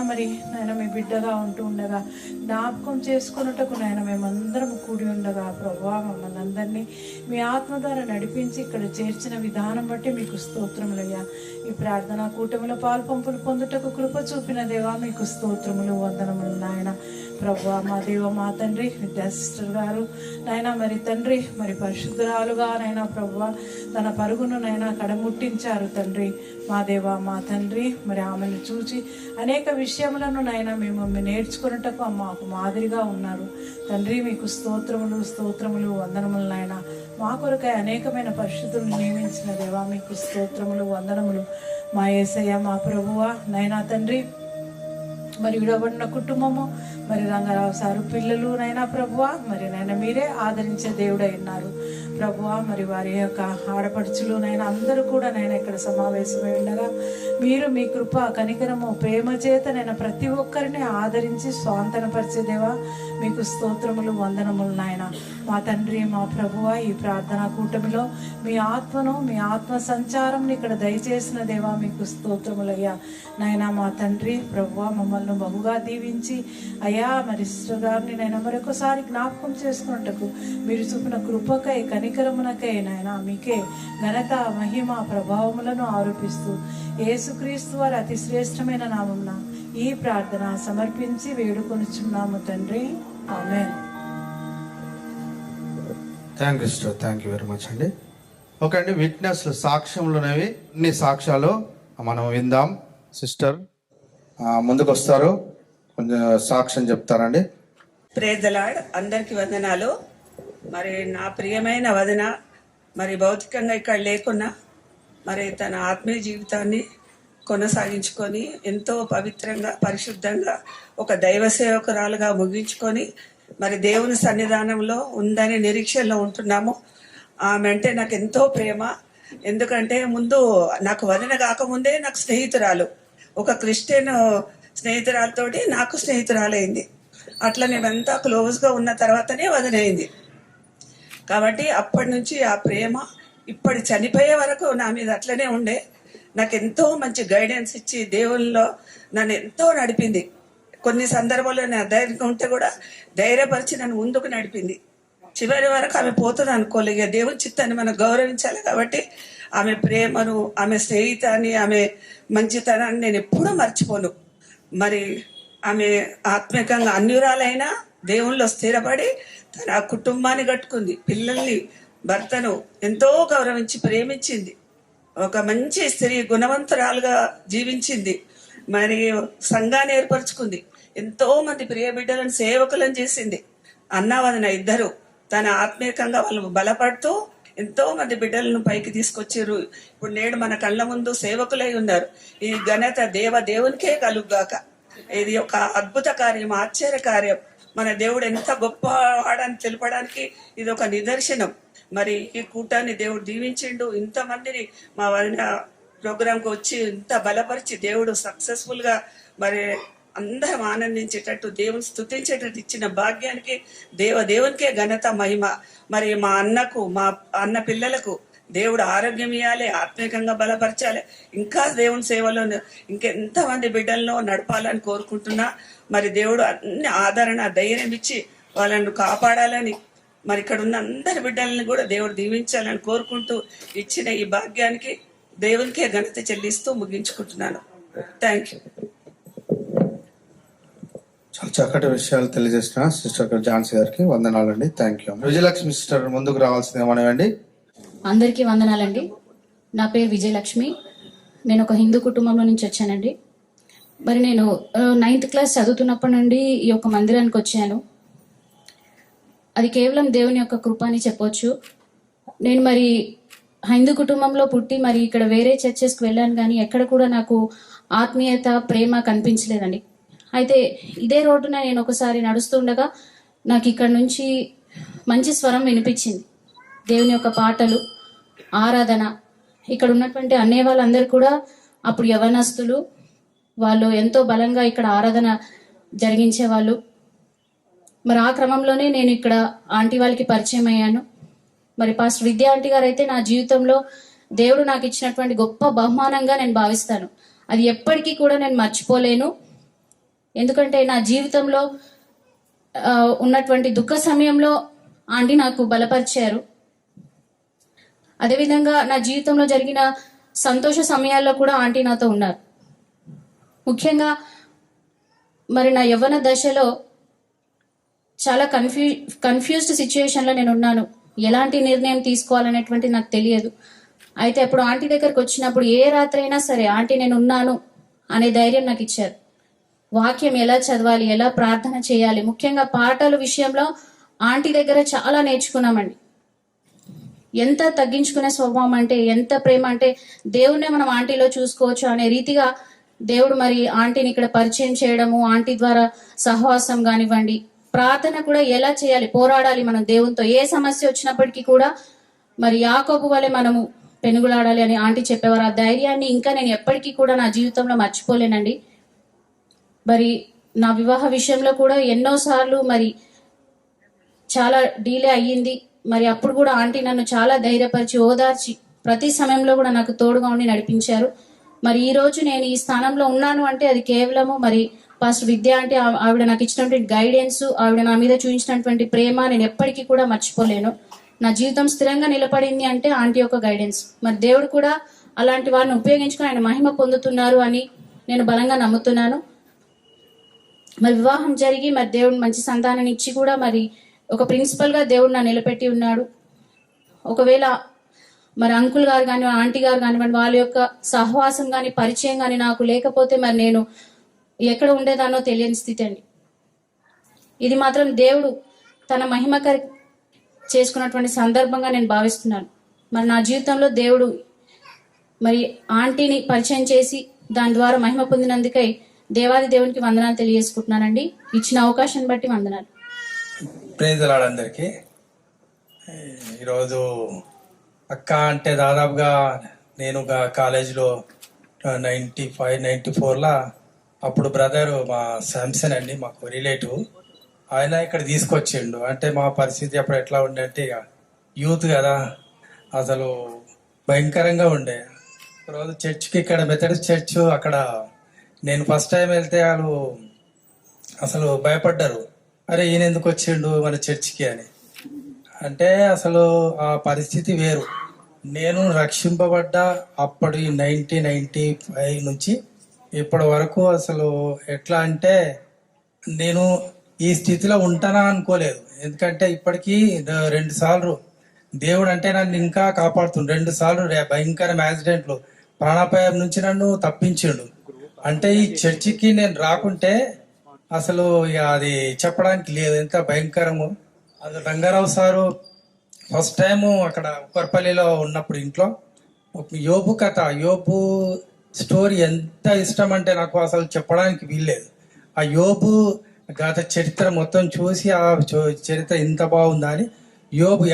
మీ బిడ్డగా ఉంటూ ఉండగా జ్ఞాపకం చేసుకున్నట్టుకు నాయన మేమందరం కూడి ఉండగా ప్రభువా మమ్మల్ని అందరినీ మీ ఆత్మ ద్వారా నడిపించి ఇక్కడ చేర్చిన విధానం బట్టి మీకు స్తోత్రములయ్యా. ఈ ప్రార్థన కూటమిలో పాల్పంపులు పొందుటకు కృప చూపిన దేవా మీకు స్తోత్రములు, వందనములు నాయన. ప్రభువా మా దేవ, మా తండ్రి, విద్యా సిస్టర్ గారు నైనా తండ్రి పరిశుద్ధురాలుగా నైనా ప్రభువా తన పరుగును నైనా కడముట్టించారు తండ్రి. మా దేవ, మా తండ్రి ఆమెను చూచి అనేక విషయములను నైనా మేము నేర్చుకున్నటకు మాకు మాదిరిగా ఉన్నారు తండ్రి. మీకు స్తోత్రములు, స్తోత్రములు, వందనములు నాయన. మా కొరకై అనేకమైన పరిశుద్ధులను నియమించిన దేవా మీకు స్తోత్రములు, వందనములు. మా యేసయ్య, మా ప్రభువా నైనా తండ్రి, విడబడిన కుటుంబము మరి రంగారావు సారు పిల్లలు నైనా ప్రభువా, మరి నైనా మీరే ఆదరించే దేవుడై ఉన్నారు ప్రభువా. మరి వారి యొక్క ఆడపడుచులు నైనా అందరూ కూడా నైనా ఇక్కడ సమావేశమై ఉండగా మీరు మీ కృప కనికరము ప్రేమ చేత నైనా ప్రతి ఒక్కరిని ఆదరించి స్వాంతనపరిచేదేవా మీకు స్తోత్రములు వందనములు నాయన. మా తండ్రి మా ప్రభువా, ఈ ప్రార్థనా కూటమిలో మీ ఆత్మను మీ ఆత్మ సంచారంని ఇక్కడ దయచేసిన దేవా మీకు స్తోత్రములయ్యా నాయన. మా తండ్రి ప్రభువా, మమ్మల్ని బహుగా దీవించి అయ్యా మరి సిస్టర్ గారిని నైనా మరొకసారి జ్ఞాపకం చేసుకున్నట్టుకు మీరు చూపిన కృపకై కనికరమునకై నాయన మీకే ఘనత మహిమ ప్రభావములను ఆరోపిస్తూ యేసుక్రీస్తు వారి అతి శ్రేష్టమైన నామమున ఈ ప్రార్థన సమర్పించి వేడుకొనుచున్నాము తండ్రి, ఆమేన్. Thank you sister, thank you very much అండి. ఓకే అండి, విట్నెస్లు సాక్ష్యములునేవి ఇన్ని సాక్ష్యాలు మనం విందాం. సిస్టర్ ముందుకు వస్తారు, కొంచెం సాక్ష్యం చెప్తారండి. Praise the lord. అందరికి వందనాలు. మరి నా ప్రియమైన వదిన మరి భౌతికంగా ఇక్కడ లేకున్నా మరి తన ఆత్మీయ జీవితాన్ని కొనసాగించుకొని ఎంతో పవిత్రంగా పరిశుద్ధంగా ఒక దైవ సేవకురాలుగా ముగించుకొని మరి దేవుని సన్నిధానంలో ఉందని నిరీక్షణలో ఉంటున్నాము. ఆమె అంటే నాకు ఎంతో ప్రేమ. ఎందుకంటే ముందు నాకు వదిన కాకముందే నాకు స్నేహితురాలు, ఒక క్రిస్టియన్ స్నేహితురాలతోటి నాకు స్నేహితురాలైంది. అట్లా మేమంతా క్లోజ్గా ఉన్న తర్వాతనే వదినైంది. కాబట్టి అప్పటి నుంచి ఆ ప్రేమ ఇప్పటి చనిపోయే వరకు నా మీద అట్లనే ఉండే. నాకు ఎంతో మంచి గైడెన్స్ ఇచ్చి దేవుల్లో నన్ను ఎంతో నడిపింది. కొన్ని సందర్భాల్లో నేను అధైర్యంగా ఉంటే కూడా ధైర్యపరిచి నన్ను ముందుకు నడిపింది. చివరి వరకు ఆమె పోతుంది అనుకోలేదు. దేవుని చిత్తాన్ని మనం గౌరవించాలి కాబట్టి ఆమె ప్రేమను, ఆమె స్నేహితాన్ని, ఆమె మంచితనాన్ని నేను ఎప్పుడూ మర్చిపోను. మరి ఆమె ఆత్మికంగా అన్యురాలైనా దేవుళ్ళలో స్థిరపడి తన కుటుంబాన్ని కట్టుకుంది, పిల్లల్ని భర్తను ఎంతో గౌరవించి ప్రేమించింది. ఒక మంచి స్త్రీ, గుణవంతురాలుగా జీవించింది. మరి సంఘాన్ని ఏర్పరచుకుంది. ఎంతో మంది ప్రియ బిడ్డలను సేవకులను చేసింది. అన్నవదిన ఇద్దరు తన ఆత్మీయంగా వాళ్ళు బలపడుతూ ఎంతో మంది బిడ్డలను పైకి తీసుకొచ్చారు. ఇప్పుడు నేడు మన కళ్ళ ముందు సేవకులై ఉన్నారు. ఈ ఘనత దేవునికే కలుగుగాక. ఇది ఒక అద్భుత కార్యం, ఆశ్చర్య కార్యం. మన దేవుడు ఎంత గొప్పవాడని తెలపడానికి ఇది ఒక నిదర్శనం. మరి ఈ కూటాన్ని దేవుడు దీవించిండు. ఇంతమందిని మా వదిన ప్రోగ్రాంకి వచ్చి ఇంత బలపరిచి దేవుడు సక్సెస్ఫుల్ గా మరి అందరం ఆనందించేటట్టు, దేవుని స్తుతించేటట్టు ఇచ్చిన భాగ్యానికి దేవునికే ఘనత మహిమ. మరి మా అన్నకు, మా అన్న పిల్లలకు దేవుడు ఆరోగ్యం ఇవ్వాలి, ఆత్మీయంగా బలపరచాలి. ఇంకా దేవుని సేవలో ఇంకెంతమంది బిడ్డలను నడపాలని కోరుకుంటున్నా. మరి దేవుడు అన్ని ఆదరణ, ధైర్యం ఇచ్చి వాళ్ళను కాపాడాలని, మరి ఇక్కడ ఉన్న అందరి బిడ్డలని కూడా దేవుడు దీవించాలని కోరుకుంటూ ఇచ్చిన ఈ భాగ్యానికి దేవునికే ఘనత చెల్లిస్తూ ముగించుకుంటున్నాను. Thank you. చాలా చక్కటి విషయాలు తెలియజేసిన సిస్టర్ ఝాన్సీ గారికి వందనాలండి. Thank you. విజయలక్ష్మి సిస్టర్ ముందుకు రావాల్సింది ఏమనివ్వండి. అందరికీ వందనాలండి. నా పేరు విజయలక్ష్మి. నేను ఒక హిందూ కుటుంబంలో నుంచి వచ్చానండి. మరి నేను 9th క్లాస్ చదువుతున్నప్పటి నుండి ఈ యొక్క మందిరానికి వచ్చాను. అది కేవలం దేవుని యొక్క కృప అని చెప్పొచ్చు. నేను మరి హిందూ కుటుంబంలో పుట్టి మరి ఇక్కడ వేరే చర్చెస్కి వెళ్ళాను, కానీ ఎక్కడ కూడా నాకు ఆత్మీయత, ప్రేమ కనిపించలేదండి. అయితే ఇదే రోడ్డున నేను ఒకసారి నడుస్తుండగా నాకు ఇక్కడ నుంచి మంచి స్వరం వినిపించింది. దేవుని యొక్క పాటలు, ఆరాధన. ఇక్కడ ఉన్నటువంటి అన్నయ్య వాళ్ళందరూ కూడా అప్పుడు యవనస్తులు. వాళ్ళు ఎంతో బలంగా ఇక్కడ ఆరాధన జరిగించేవాళ్ళు. మరి ఆ క్రమంలోనే నేను ఇక్కడ ఆంటీ వాళ్ళకి పరిచయం అయ్యాను. మరి పాస్టర్ విద్యా ఆంటీ గారు అయితే నా జీవితంలో దేవుడు నాకు ఇచ్చినటువంటి గొప్ప బహుమానంగా నేను భావిస్తాను. అది ఎప్పటికీ కూడా నేను మర్చిపోలేను. ఎందుకంటే నా జీవితంలో ఉన్నటువంటి దుఃఖ సమయంలో ఆంటీ నాకు బలపరిచారు. అదేవిధంగా నా జీవితంలో జరిగిన సంతోష సమయాల్లో కూడా ఆంటీ నాతో ఉన్నారు. ముఖ్యంగా మరి నా యవ్వన దశలో చాలా కన్ఫ్యూజ్డ్ సిచ్యుయేషన్లో నేను ఉన్నాను. ఎలాంటి నిర్ణయం తీసుకోవాలనేటువంటి నాకు తెలియదు. అయితే అప్పుడు ఆంటీ దగ్గరకు వచ్చినప్పుడు ఏ రాత్రి అయినా సరే ఆంటీ నేను ఉన్నాను అనే ధైర్యం నాకు ఇచ్చారు. వాక్యం ఎలా చదవాలి, ఎలా ప్రార్థన చేయాలి, ముఖ్యంగా పాటల విషయంలో ఆంటీ దగ్గర చాలా నేర్చుకున్నామండి. ఎంత తగ్గించుకునే స్వభావం అంటే, ఎంత ప్రేమ అంటే దేవుణ్ణే మనం ఆంటీలో చూసుకోవచ్చు అనే రీతిగా దేవుడు మరి ఆంటీని ఇక్కడ పరిచయం చేయడము, ఆంటీ ద్వారా సహవాసం కానివ్వండి, ప్రార్థన కూడా ఎలా చేయాలి, పోరాడాలి మనం దేవునితో, ఏ సమస్య వచ్చినప్పటికీ కూడా మరి యాకోబు వలె మనము పెనుగులాడాలి అని ఆంటీ చెప్పేవారు. ఆ ధైర్యాన్ని ఇంకా నేను ఎప్పటికీ కూడా నా జీవితంలో మర్చిపోలేనండి. మరి నా వివాహ విషయంలో కూడా ఎన్నోసార్లు మరి చాలా డిలే అయ్యింది. మరి అప్పుడు కూడా ఆంటీ నన్ను చాలా ధైర్యపరిచి, ఓదార్చి ప్రతి సమయంలో కూడా నాకు తోడుగా ఉండి నడిపించారు. మరి ఈ రోజు నేను ఈ స్థానంలో ఉన్నాను అంటే అది కేవలము మరి పాస్టర్ విద్య అంటే ఆవిడ నాకు ఇచ్చినటువంటి గైడెన్స్, ఆవిడ నా మీద చూపించినటువంటి ప్రేమ నేను ఎప్పటికీ కూడా మర్చిపోలేను. నా జీవితం స్థిరంగా నిలబడింది అంటే ఆంటీ యొక్క గైడెన్స్. మరి దేవుడు కూడా అలాంటి వారిని ఉపయోగించుకొని ఆయన మహిమ పొందుతున్నారు అని నేను బలంగా నమ్ముతున్నాను. మరి వివాహం జరిగి మరి దేవుడు మంచి సంతానాన్ని ఇచ్చి కూడా మరి ఒక ప్రిన్సిపల్గా దేవుడు నా నిలబెట్టి ఉన్నాడు. ఒకవేళ మరి అంకుల్ గారు కానీ ఆంటీ గారు కానివ్వండి, వాళ్ళ యొక్క సహవాసం కానీ పరిచయం కానీ నాకు లేకపోతే మరి నేను ఎక్కడ ఉండేదానో తెలియని స్థితి అండి. ఇది మాత్రం దేవుడు తన మహిమకరి చేసుకున్నటువంటి సందర్భంగా నేను భావిస్తున్నాను. మరి నా జీవితంలో దేవుడు మరి ఆంటీని పరిచయం చేసి దాని ద్వారా మహిమ పొందినందుకై దేవాది దేవునికి వందనాలు తెలియజేసుకుంటున్నానండి. ఇచ్చిన అవకాశాన్ని బట్టి వందనాలు. ప్రైజ్ ది లార్డ్ అందరికీ. ఈరోజు అక్క అంటే దాదాపుగా నేను కాలేజీలో 95-94లా అప్పుడు బ్రదరు మా శాంసన్ అండి, మాకు రిలేటివ్, ఆయన ఇక్కడ తీసుకొచ్చిండు. అంటే మా పరిస్థితి అప్పుడు ఎట్లా ఉండే అంటే ఇక యూత్ కదా, అసలు భయంకరంగా ఉండే. రోజు చర్చ్కి, ఇక్కడ మెథడిస్ట్ చర్చ్, అక్కడ నేను ఫస్ట్ టైం వెళ్తే వాళ్ళు అసలు భయపడ్డారు, అరే ఈయన ఎందుకు వచ్చిండు మన చర్చికి అని. అంటే అసలు ఆ పరిస్థితి వేరు. నేను రక్షింపబడ్డ అప్పటి 1995 నుంచి ఇప్పటి వరకు అసలు ఎట్లా అంటే నేను ఈ స్థితిలో ఉంటానా అనుకోలేదు. ఎందుకంటే ఇప్పటికీ 2 సార్లు దేవుడు అంటే నన్ను ఇంకా కాపాడుతుండు. 2 సార్లు భయంకర యాక్సిడెంట్లు, ప్రాణాపాయం నుంచి నన్ను తప్పించిండు. అంటే ఈ చర్చికి నేను రాకుంటే అసలు ఇక అది చెప్పడానికి లేదు, ఎంత భయంకరము. అది రంగారావు సారు ఫస్ట్ టైము అక్కడ ఉప్పర్పల్లిలో ఉన్నప్పుడు ఇంట్లో యోబు కథ, యోబు స్టోరీ ఎంత ఇష్టం అంటే నాకు అసలు చెప్పడానికి వీల్లేదు. ఆ యోబు గత చరిత్ర మొత్తం చూసి ఆ చరిత్ర ఎంత బాగుందా అని, యోబు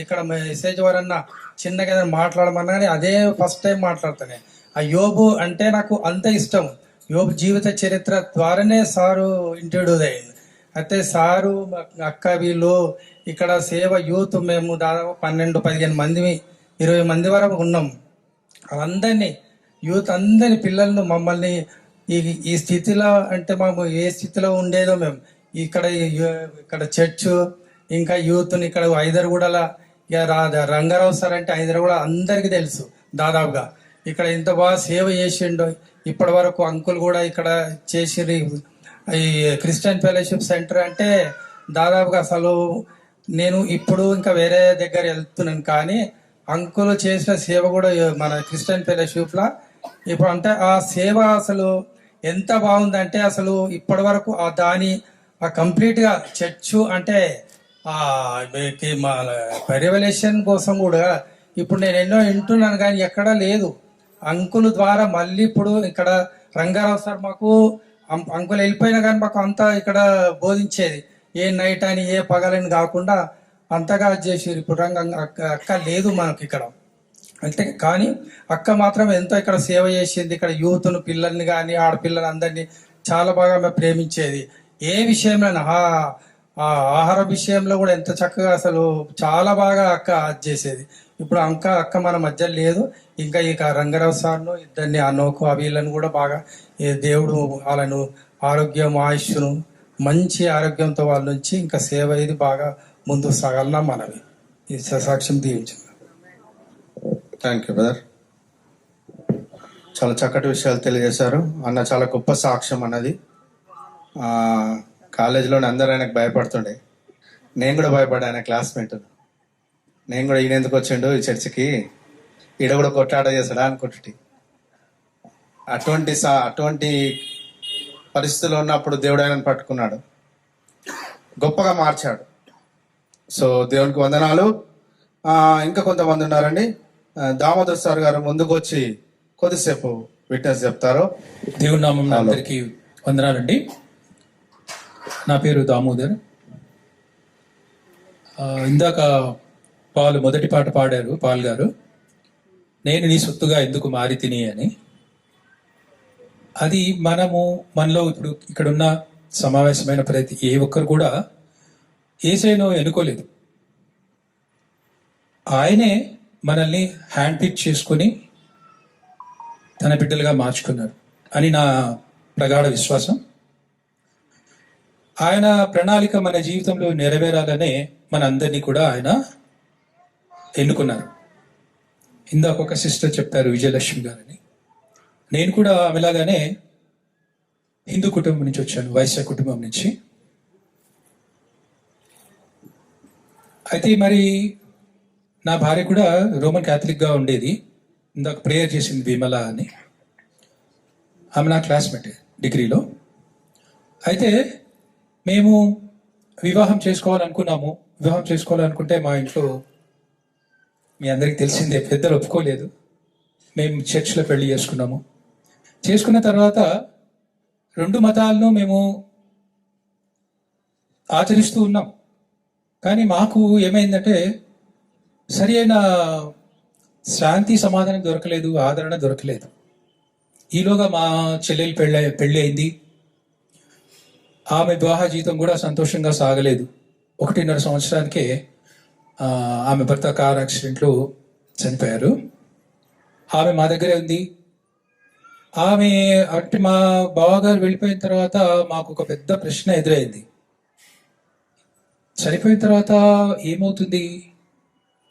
ఇక్కడ మెసేజ్ వరన్నా చిన్నగా మాట్లాడమన్నా కానీ అదే ఫస్ట్ టైం మాట్లాడతానే. ఆ యోబు అంటే నాకు అంత ఇష్టం. యోబు జీవిత చరిత్ర ద్వారానే సారు ఇంట్రడ్యూస్ అయింది. అయితే సారు, అక్క, వీళ్ళు ఇక్కడ సేవ యూత్ మేము దాదాపు 12-15 మంది, 20 మంది వరకు ఉన్నాం. అందరినీ యూత్ అందరి పిల్లలను మమ్మల్ని ఈ స్థితిలో అంటే మాకు ఏ స్థితిలో ఉండేదో మేము ఇక్కడ చర్చ్ ఇంకా యూత్ని ఇక్కడ హైదర్గూడలో రంగారావు సార్ అంటే హైదర్గూడ అందరికీ తెలుసు దాదాపుగా. ఇక్కడ ఇంత బాగా సేవ చేసిండు. ఇప్పటి వరకు అంకుల్ కూడా ఇక్కడ చేసి ఈ క్రిస్టియన్ ఫెలోషిప్ సెంటర్ అంటే దాదాపుగా అసలు నేను ఇప్పుడు ఇంకా వేరే దగ్గర వెళ్తున్నాను, కానీ అంకుల్ చేసిన సేవ కూడా మన క్రిస్టియన్ ఫెలోషిప్లా ఇప్పుడు అంటే ఆ సేవ అసలు ఎంత బాగుందంటే అసలు ఇప్పటి వరకు ఆ కంప్లీట్గా చర్చ్ అంటే రెవల్యూషన్ కోసం కూడా ఇప్పుడు నేను ఎన్నో వింటున్నాను కానీ ఎక్కడా లేదు. అంకుల్ ద్వారా మళ్ళీ ఇప్పుడు ఇక్కడ రంగారావు సార్ మాకు అంకుల్ వెళ్ళిపోయినా కానీ మాకు అంతా ఇక్కడ బోధించేది, ఏ నైట్ అని ఏ పగలని కాకుండా అంతగా చేసేది. ఇప్పుడు అక్క లేదు మనకి ఇక్కడ అంటే, కానీ అక్క మాత్రం ఎంతో ఇక్కడ సేవ చేసింది. ఇక్కడ యూత్ను, పిల్లల్ని కానీ ఆడపిల్లలు అందరినీ చాలా బాగా మేము ప్రేమించేది. ఏ విషయంలో ఆహార విషయంలో కూడా ఎంత చక్కగా అసలు చాలా బాగా అక్క చేసేది. ఇప్పుడు అక్క మన మధ్య లేదు. ఇంకా ఇక రంగారావు సార్ను ఇద్దరిని అన్నోకు వీళ్ళను కూడా బాగా దేవుడు వాళ్ళను ఆరోగ్యం, ఆయుష్ను మంచి ఆరోగ్యంతో వాళ్ళ నుంచి ఇంకా సేవ ఇది బాగా ముందుకు సాగాలన్నా మనవి ఈ సాక్ష్యం దీవించారు. థ్యాంక్ యూ బ్రదర్, చాలా చక్కటి విషయాలు తెలియజేశారు అన్న. చాలా గొప్ప సాక్ష్యం అన్నది. కాలేజీలోనే అందరూ ఆయనకు భయపడుతుండే, నేను కూడా భయపడ్డా. ఆయన క్లాస్మేట్, నేను కూడా ఈయన ఎందుకు వచ్చిండు ఈ చర్చికి, ఈడ కూడా కొట్లాట చేస్తాడా అనుకుంటు. అటువంటి పరిస్థితుల్లో ఉన్నప్పుడు దేవుడు ఆయనను పట్టుకున్నాడు, గొప్పగా మార్చాడు. సో దేవునికి వందనాలు. ఇంకా కొంతమంది ఉన్నారండి. దామోదర్ సార్ గారు ముందుకు వచ్చి కొద్దిసేపు విట్నెస్ చెప్తారు. దేవుని నామం అందరికీ వందనాలండి. నా పేరు దామోదర్. ఇందాక మొదటి పాట పాడారు పాల్ గారు, నేను నీ సొత్తుగా ఎందుకు మారి తిని అని. అది మనలో ఇప్పుడు ఇక్కడున్న సమావేశమైన ప్రతి ఏ ఒక్కరు కూడా యేసయ్యను ఎన్నుకోలేదు. ఆయనే మనల్ని హ్యాండ్ పిక్ చేసుకొని తన బిడ్డలుగా మార్చుకున్నారు అని నా ప్రగాఢ విశ్వాసం. ఆయన ప్రణాళిక మన జీవితంలో నెరవేరాలనే మన అందరినీ కూడా ఆయన ఎన్నుకున్నారు. ఇందాక ఒక సిస్టర్ చెప్పారు, విజయలక్ష్మి గారని. నేను కూడా ఆమెలాగానే హిందూ కుటుంబం నుంచి వచ్చాను, వైశ్య కుటుంబం నుంచి. అయితే మరి నా భార్య కూడా రోమన్ క్యాథలిక్గా ఉండేది. ఇందాక ప్రేయర్ చేసింది విమల అని. ఆమె నా క్లాస్మేట్ డిగ్రీలో. అయితే మేము వివాహం చేసుకోవాలనుకుంటే మా ఇంట్లో మీ అందరికీ తెలిసిందే, పెద్దలు ఒప్పుకోలేదు. మేము చర్చ్లో పెళ్లి చేసుకున్న తర్వాత 2 మతాలను మేము ఆచరిస్తూ ఉన్నాం. కానీ మాకు ఏమైందంటే సరి అయిన శాంతి సమాధానం దొరకలేదు, ఆదరణ దొరకలేదు. ఈలోగా మా చెల్లెలు పెళ్ళి అయింది. ఆమె వివాహ జీవితం కూడా సంతోషంగా సాగలేదు. 1.5 సంవత్సరానికే ఆమె భర్త కార్ యాక్సిడెంట్లో చనిపోయారు. ఆమె మా దగ్గరే ఉంది. ఆమె అంటే మా బావగారు వెళ్ళిపోయిన తర్వాత మాకు ఒక పెద్ద ప్రశ్న ఎదురైంది. చనిపోయిన తర్వాత ఏమవుతుంది,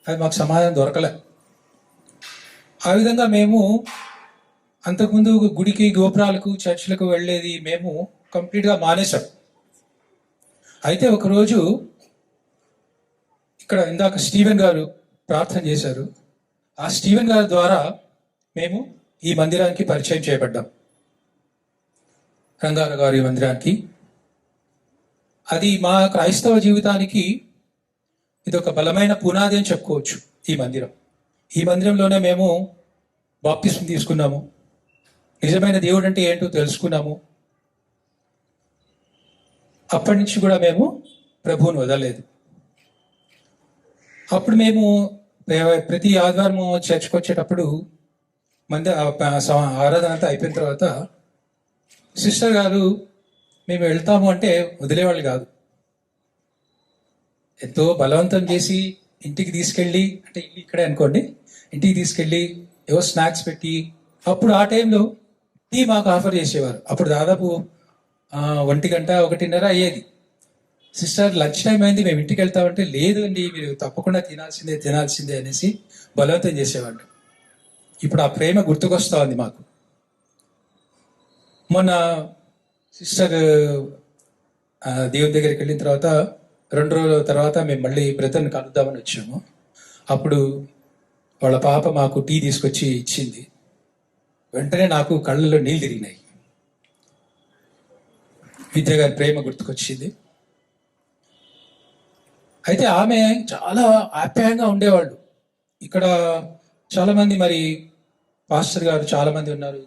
అది మాకు సమాధానం దొరకలే. ఆ విధంగా మేము అంతకుముందు గుడికి, గోపురాలకు, చర్చిలకు వెళ్ళేది మేము కంప్లీట్గా మానేశాం. అయితే ఒకరోజు ఇక్కడ ఇందాక స్టీవెన్ గారు ప్రార్థన చేశారు. ఆ స్టీవెన్ గారి ద్వారా మేము ఈ మందిరానికి పరిచయం చేయబడ్డాం, రంగారావు గారి మందిరానికి. అది మా క్రైస్తవ జీవితానికి ఇది ఒక బలమైన పునాది అని చెప్పుకోవచ్చు. ఈ మందిరంలోనే మేము బాప్తిస్మం తీసుకున్నాము, నిజమైన దేవుడు అంటే ఏంటో తెలుసుకున్నాము. అప్పటి నుంచి కూడా మేము ప్రభువుని వదలలేదు. అప్పుడు మేము ప్రతి ఆదివారం చర్చ్కి వచ్చేటప్పుడు ఆరాధన అంతా అయిపోయిన తర్వాత సిస్టర్ గారు మేము వెళ్తాము అంటే వదిలేవాళ్ళు కాదు. ఎంతో బలవంతం చేసి ఇంటికి తీసుకెళ్ళి, అంటే ఇల్లు ఇక్కడే అనుకోండి, ఇంటికి తీసుకెళ్ళి ఏవో స్నాక్స్ పెట్టి, అప్పుడు ఆ టైంలో టీ మాకు ఆఫర్ చేసేవారు. అప్పుడు దాదాపు 1 గంట 1:30 అయ్యేది. సిస్టర్ లంచ్ టైం అయింది, మేము ఇంటికి వెళ్తామంటే లేదు అండి, మీరు తప్పకుండా తినాల్సిందే అనేసి బలవంతం చేసేవాళ్ళు. ఇప్పుడు ఆ ప్రేమ గుర్తుకొస్తా ఉంది మాకు. మొన్న సిస్టర్ దేవుని దగ్గరికి వెళ్ళిన తర్వాత 2 రోజుల తర్వాత మేము మళ్ళీ బ్రదర్ని కలుద్దామని వచ్చాము. అప్పుడు వాళ్ళ పాప మాకు టీ తీసుకొచ్చి ఇచ్చింది. వెంటనే నాకు కళ్ళలో నీళ్ళు తిరిగినాయి. విద్య గారి ప్రేమ గుర్తుకొచ్చింది. అయితే ఆమె చాలా ఆప్యాయంగా ఉండేవాళ్ళు. ఇక్కడ చాలామంది మరి పాస్టర్ గారు చాలామంది ఉన్నారు,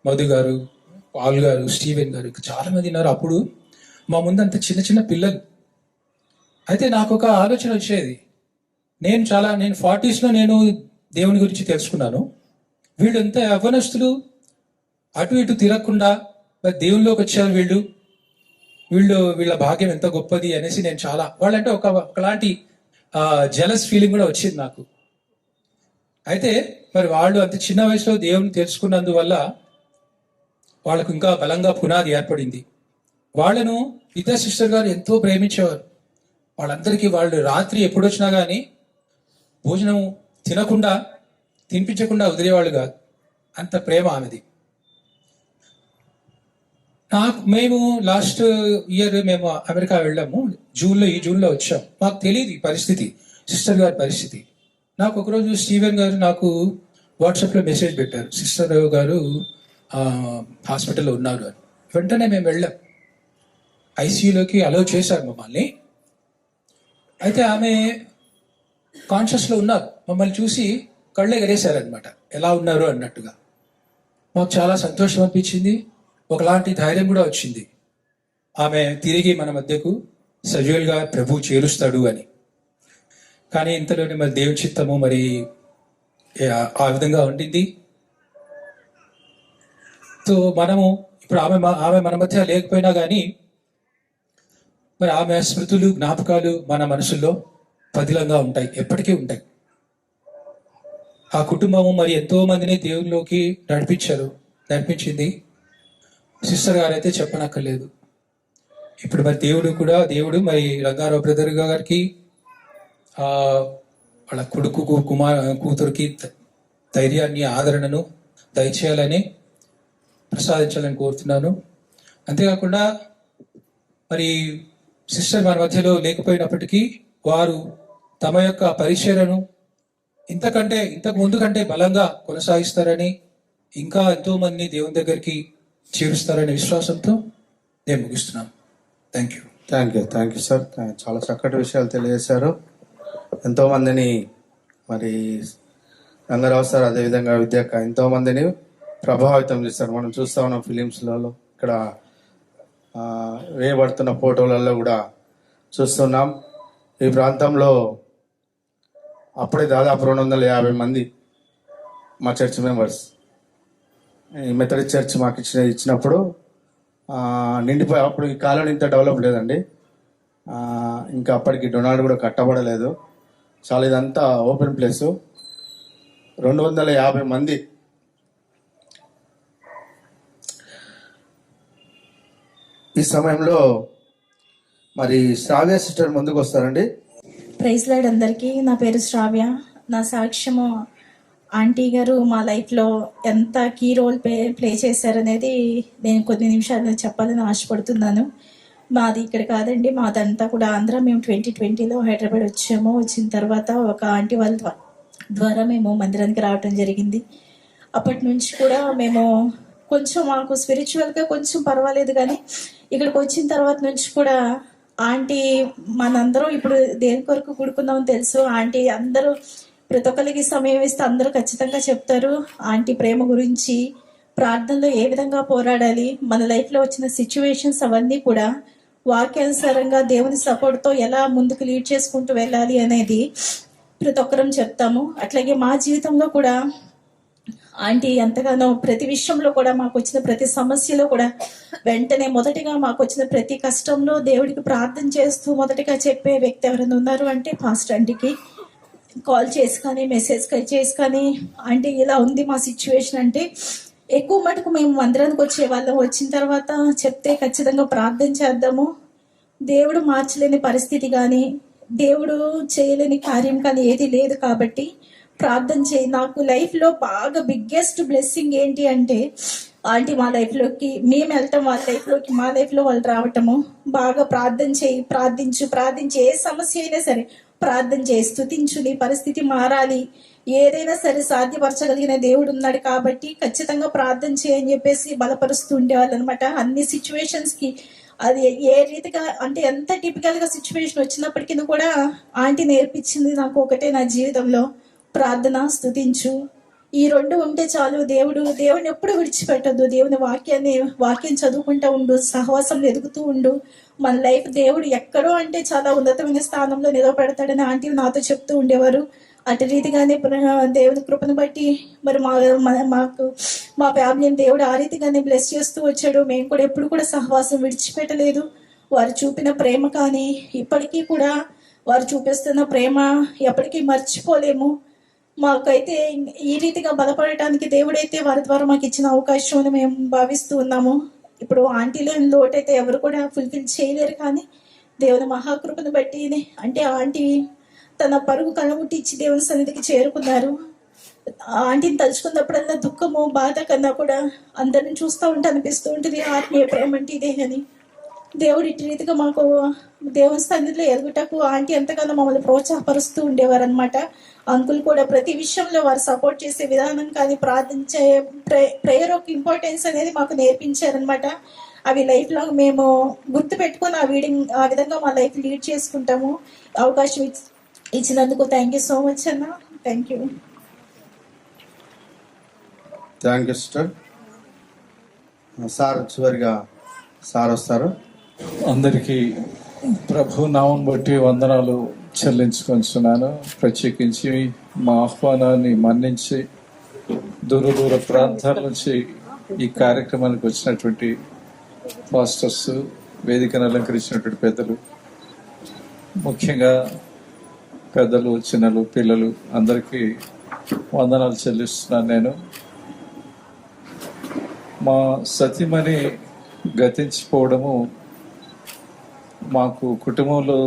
మధు గారు, పాల్ గారు, స్టీవెన్ గారు, చాలామంది ఉన్నారు. అప్పుడు మా ముందంత చిన్న చిన్న పిల్లలు. అయితే నాకు ఒక ఆలోచన వచ్చేది, నేను 40sలో నేను దేవుని గురించి తెలుసుకున్నాను. వీళ్ళు ఎంత యవ్వనస్తులు, అటు ఇటు తిరగకుండా మరి దేవునిలోకి వచ్చారు వీళ్ళ భాగ్యం ఎంత గొప్పది అనేసి నేను చాలా, వాళ్ళంటే ఒకలాంటి జెలస్ ఫీలింగ్ కూడా వచ్చింది నాకు. అయితే మరి వాళ్ళు అంత చిన్న వయసులో దేవుని తెలుసుకున్నందువల్ల వాళ్ళకు ఇంకా బలంగా పునాది ఏర్పడింది. వాళ్ళను విద్యా సిస్టర్ గారు ఎంతో ప్రేమించేవారు. వాళ్ళందరికీ వాళ్ళు రాత్రి ఎప్పుడొచ్చినా కానీ భోజనం తినిపించకుండా వదిలేవాళ్ళు కాదు. అంత ప్రేమ ఆమెది. మేము లాస్ట్ ఇయర్ మేము అమెరికా వెళ్ళాము, ఈ జూన్లో వచ్చాం. మాకు తెలియదు ఈ పరిస్థితి, సిస్టర్ గారి పరిస్థితి. నాకు ఒకరోజు స్టీవెన్ గారు నాకు వాట్సాప్లో మెసేజ్ పెట్టారు, సిస్టర్ గారు హాస్పిటల్లో ఉన్నారు అని. వెంటనే మేము వెళ్ళాం, ఐసీయూలోకి అలౌ చేశారు మమ్మల్ని. అయితే ఆమె కాన్షియస్లో ఉన్నారు. మమ్మల్ని చూసి కళ్ళు ఎగరేశారనమాట, ఎలా ఉన్నారు అన్నట్టుగా. మాకు చాలా సంతోషం అనిపించింది, ఒకలాంటి ధైర్యం కూడా వచ్చింది. ఆమె తిరిగి మన మధ్యకు సజీవులుగా ప్రభు చేరుస్తాడు అని. కానీ ఇంతలోనే మరి దేవుని చిత్తము మరి ఆ విధంగా ఉండింది. సో మనము ఇప్పుడు ఆమె మన మధ్య లేకపోయినా కానీ మరి ఆమె స్మృతులు, జ్ఞాపకాలు మన మనసుల్లో పదిలంగా ఉంటాయి, ఎప్పటికీ ఉంటాయి. ఆ కుటుంబము మరి ఎంతో మందిని దేవునిలోకి నడిపించింది. సిస్టర్ గారు అయితే చెప్పనక్కర్లేదు. ఇప్పుడు మరి దేవుడు మరి రంగారావు బ్రదర్ గారికి వాళ్ళ కూతురికి ధైర్యాన్ని, ఆదరణను దయచేయాలని ప్రసాదించాలని కోరుతున్నాను. అంతేకాకుండా మరి సిస్టర్ మన మధ్యలో లేకపోయినప్పటికీ వారు తమ యొక్క పరిచర్యను ఇంతకు ముందు కంటే బలంగా కొనసాగిస్తారని, ఇంకా ఎంతో మందిని దేవుని దగ్గరికి చేరుస్తారనే విశ్వాసంతో నేను ముగిస్తున్నాను. Thank you sir. చాలా చక్కటి విషయాలు తెలియజేశారు. ఎంతోమందిని మరి రంగారావు సార్ అదేవిధంగా విద్యాక ఎంతోమందిని ప్రభావితం చేస్తారు. మనం చూస్తూ ఉన్నాం ఫిలిమ్స్లలో, ఇక్కడ వేయబడుతున్న ఫోటోలలో కూడా చూస్తున్నాం. ఈ ప్రాంతంలో అప్పుడే దాదాపు 250 మంది మా చర్చ్ మెంబర్స్ ఈ మెథడిస్ట్ చర్చ్ మాకు ఇచ్చినప్పుడు నిండిపోయి, అప్పుడు ఈ కాలనీ ఇంత డెవలప్ లేదండి. ఇంకా అప్పటికి డొనాల్డ్ కూడా కట్టబడలేదు. చాలా ఇదంతా ఓపెన్ ప్లేసు. 250 మంది ఈ సమయంలో మరి శ్రావ్య సిస్టర్ ముందుకు వస్తారండి. ప్రైజ్ లార్డ్ అందరికీ. నా పేరు శ్రావ్య. నా సాక్ష్యము ఆంటీ గారు మా లైఫ్లో ఎంత కీ రోల్ ప్లే చేశారనేది నేను కొన్ని నిమిషాలు చెప్పాలని ఆశపడుతున్నాను. మాది ఇక్కడ కాదండి, మాదంతా కూడా ఆంధ్ర. మేము 2020లో హైదరాబాద్ వచ్చాము. వచ్చిన తర్వాత ఒక ఆంటీ వాళ్ళ ద్వారా మేము మందిరానికి రావటం జరిగింది. అప్పటి నుంచి కూడా మేము కొంచెం మాకు స్పిరిచువల్గా కొంచెం పర్వాలేదు, కానీ ఇక్కడికి వచ్చిన తర్వాత నుంచి కూడా ఆంటీ మనందరం ఇప్పుడు దేని కొరకు కూడుకుందామని తెలుసు. ఆంటీ అందరూ ప్రతి ఒక్కరికి సమయం ఇస్తే అందరూ ఖచ్చితంగా చెప్తారు ఆంటీ ప్రేమ గురించి, ప్రార్థనలో ఏ విధంగా పోరాడాలి, మన లైఫ్లో వచ్చిన సిచ్యువేషన్స్ అవన్నీ కూడా వాక్యానుసారంగా దేవుని సపోర్ట్తో ఎలా ముందుకు లీడ్ చేసుకుంటూ వెళ్ళాలి అనేది ప్రతి ఒక్కరం చెప్తాము. అట్లాగే మా జీవితంలో కూడా ఆంటీ ఎంతగానో ప్రతి విషయంలో కూడా మాకు వచ్చిన ప్రతి సమస్యలో కూడా వెంటనే మొదటిగా మాకు వచ్చిన ప్రతి కష్టంలో దేవుడికి ప్రార్థన చేస్తూ మొదటిగా చెప్పే వ్యక్తి ఎవరైనా ఉన్నారు అంటే పాస్టర్ ఆంటీకి కాల్ చేసి కానీ మెసేజ్ చేసి కానీ ఆంటీ ఇలా ఉంది మా సిచ్యువేషన్ అంటే ఎక్కువ మటుకు మేము మందిరానికి వచ్చే వాళ్ళం. వచ్చిన తర్వాత చెప్తే ఖచ్చితంగా ప్రార్థన చేద్దాము, దేవుడు మార్చలేని పరిస్థితి కానీ దేవుడు చేయలేని కార్యం కానీ ఏది లేదు కాబట్టి ప్రార్థన చేయి. నాకు లైఫ్లో బాగా బిగ్గెస్ట్ బ్లెస్సింగ్ ఏంటి అంటే ఆంటీ మా లైఫ్లోకి మేము వెళ్ళటం, వాళ్ళ లైఫ్లోకి మా లైఫ్లో వాళ్ళు రావటము. బాగా ప్రార్థన చేయి, ప్రార్థించి ఏ సమస్య అయినా సరే ప్రార్థన చేయి, స్తుతించు, నీ పరిస్థితి మారాలి, ఏదైనా సరే సాధ్యపరచగలిగిన దేవుడు ఉన్నాడు కాబట్టి ఖచ్చితంగా ప్రార్థన చేయని చెప్పేసి బలపరుస్తూ ఉండేవాళ్ళు అనమాట. అన్ని సిచ్యువేషన్స్కి అది ఏ రీతిగా అంటే ఎంత టిపికల్గా సిచ్యువేషన్ వచ్చినప్పటికీ కూడా ఆంటీ నేర్పించింది నాకు ఒకటే నా జీవితంలో, ప్రార్థన, స్తుతించు. ఈ రెండు ఉంటే చాలు. దేవుడిని ఎప్పుడు విడిచిపెట్టద్దు. దేవుని వాక్యం చదువుకుంటూ ఉండు, సహవాసం ఎదుగుతూ ఉండు. మన లైఫ్ దేవుడు ఎక్కడో అంటే చాలా ఉన్నతమైన స్థానంలో నిలబెడతాడని ఆంటీ నాతో చెప్తూ ఉండేవారు. అటు రీతిగానే దేవుని కృపను బట్టి మరి మాకు మా ఫ్యామిలీని దేవుడు ఆ రీతిగానే బ్లెస్ చేస్తూ వచ్చాడు. మేము కూడా ఎప్పుడు కూడా సహవాసం విడిచిపెట్టలేదు. వారు చూపిన ప్రేమ కానీ ఇప్పటికీ కూడా వారు చూపిస్తున్న ప్రేమ ఎప్పటికీ మర్చిపోలేము. మాకైతే ఈ రీతిగా బలపడటానికి దేవుడైతే వారి ద్వారా మాకు ఇచ్చిన అవకాశం అని మేము భావిస్తూ ఉన్నాము. ఇప్పుడు ఆంటీలో లోటైతే ఎవరు కూడా ఫుల్ఫిల్ చేయలేరు, కానీ దేవుని మహాకృపను బట్టి అంటే ఆంటీ తన పరుగు కళ్ళముట్టి ఇచ్చి దేవుని సన్నిధికి చేరుకున్నారు. ఆంటీని తలుచుకున్నప్పుడల్లా దుఃఖము, బాధ కన్నా కూడా అందరిని చూస్తూ ఉంటే అనిపిస్తూ ఉంటుంది ఆత్మీయ ప్రేమ అంటే ఇదే అని. దేవుడు ఇటు రీతిగా మాకు దేవుని సన్నిధిలో ఎదుగుటకు ఆంటీ ఎంతగానో మమ్మల్ని ప్రోత్సాహపరుస్తూ ఉండేవారు అనమాట. అంకుల్ కూడా ప్రతి విషయంలో వారు సపోర్ట్ చేసే విధానం కానీ ప్రార్థించే ప్రేయర్ యొక్క ఇంపార్టెన్స్ అనేది మాకు నేర్పించారనమాట. అవి లైఫ్ లాంగ్ మేము గుర్తు పెట్టుకొని ఆ విధంగా మా లైఫ్ లీడ్ చేసుకుంటాము. అవకాశం ఇచ్చినందుకు థ్యాంక్ యూ సో మచ్ అన్న. Thank you sister. సార్ చివరిగా సార్ వస్తారు. అందరికీ ప్రభు నామం బట్టి వందనాలు చెల్లించుకొంచున్నాను. ప్రత్యేకించి మా ఆహ్వానాన్ని మన్నించి దూర ప్రాంతాల నుంచి ఈ కార్యక్రమానికి వచ్చినటువంటి పాస్టర్స్, వేదికను అలంకరించినటువంటి పెద్దలు, ముఖ్యంగా పెద్దలు, చిన్నలు, పిల్లలు అందరికీ వందనాలు చెల్లిస్తున్నాను. నేను మా సతీమణి గతించిపోవడము మాకు కుటుంబంలో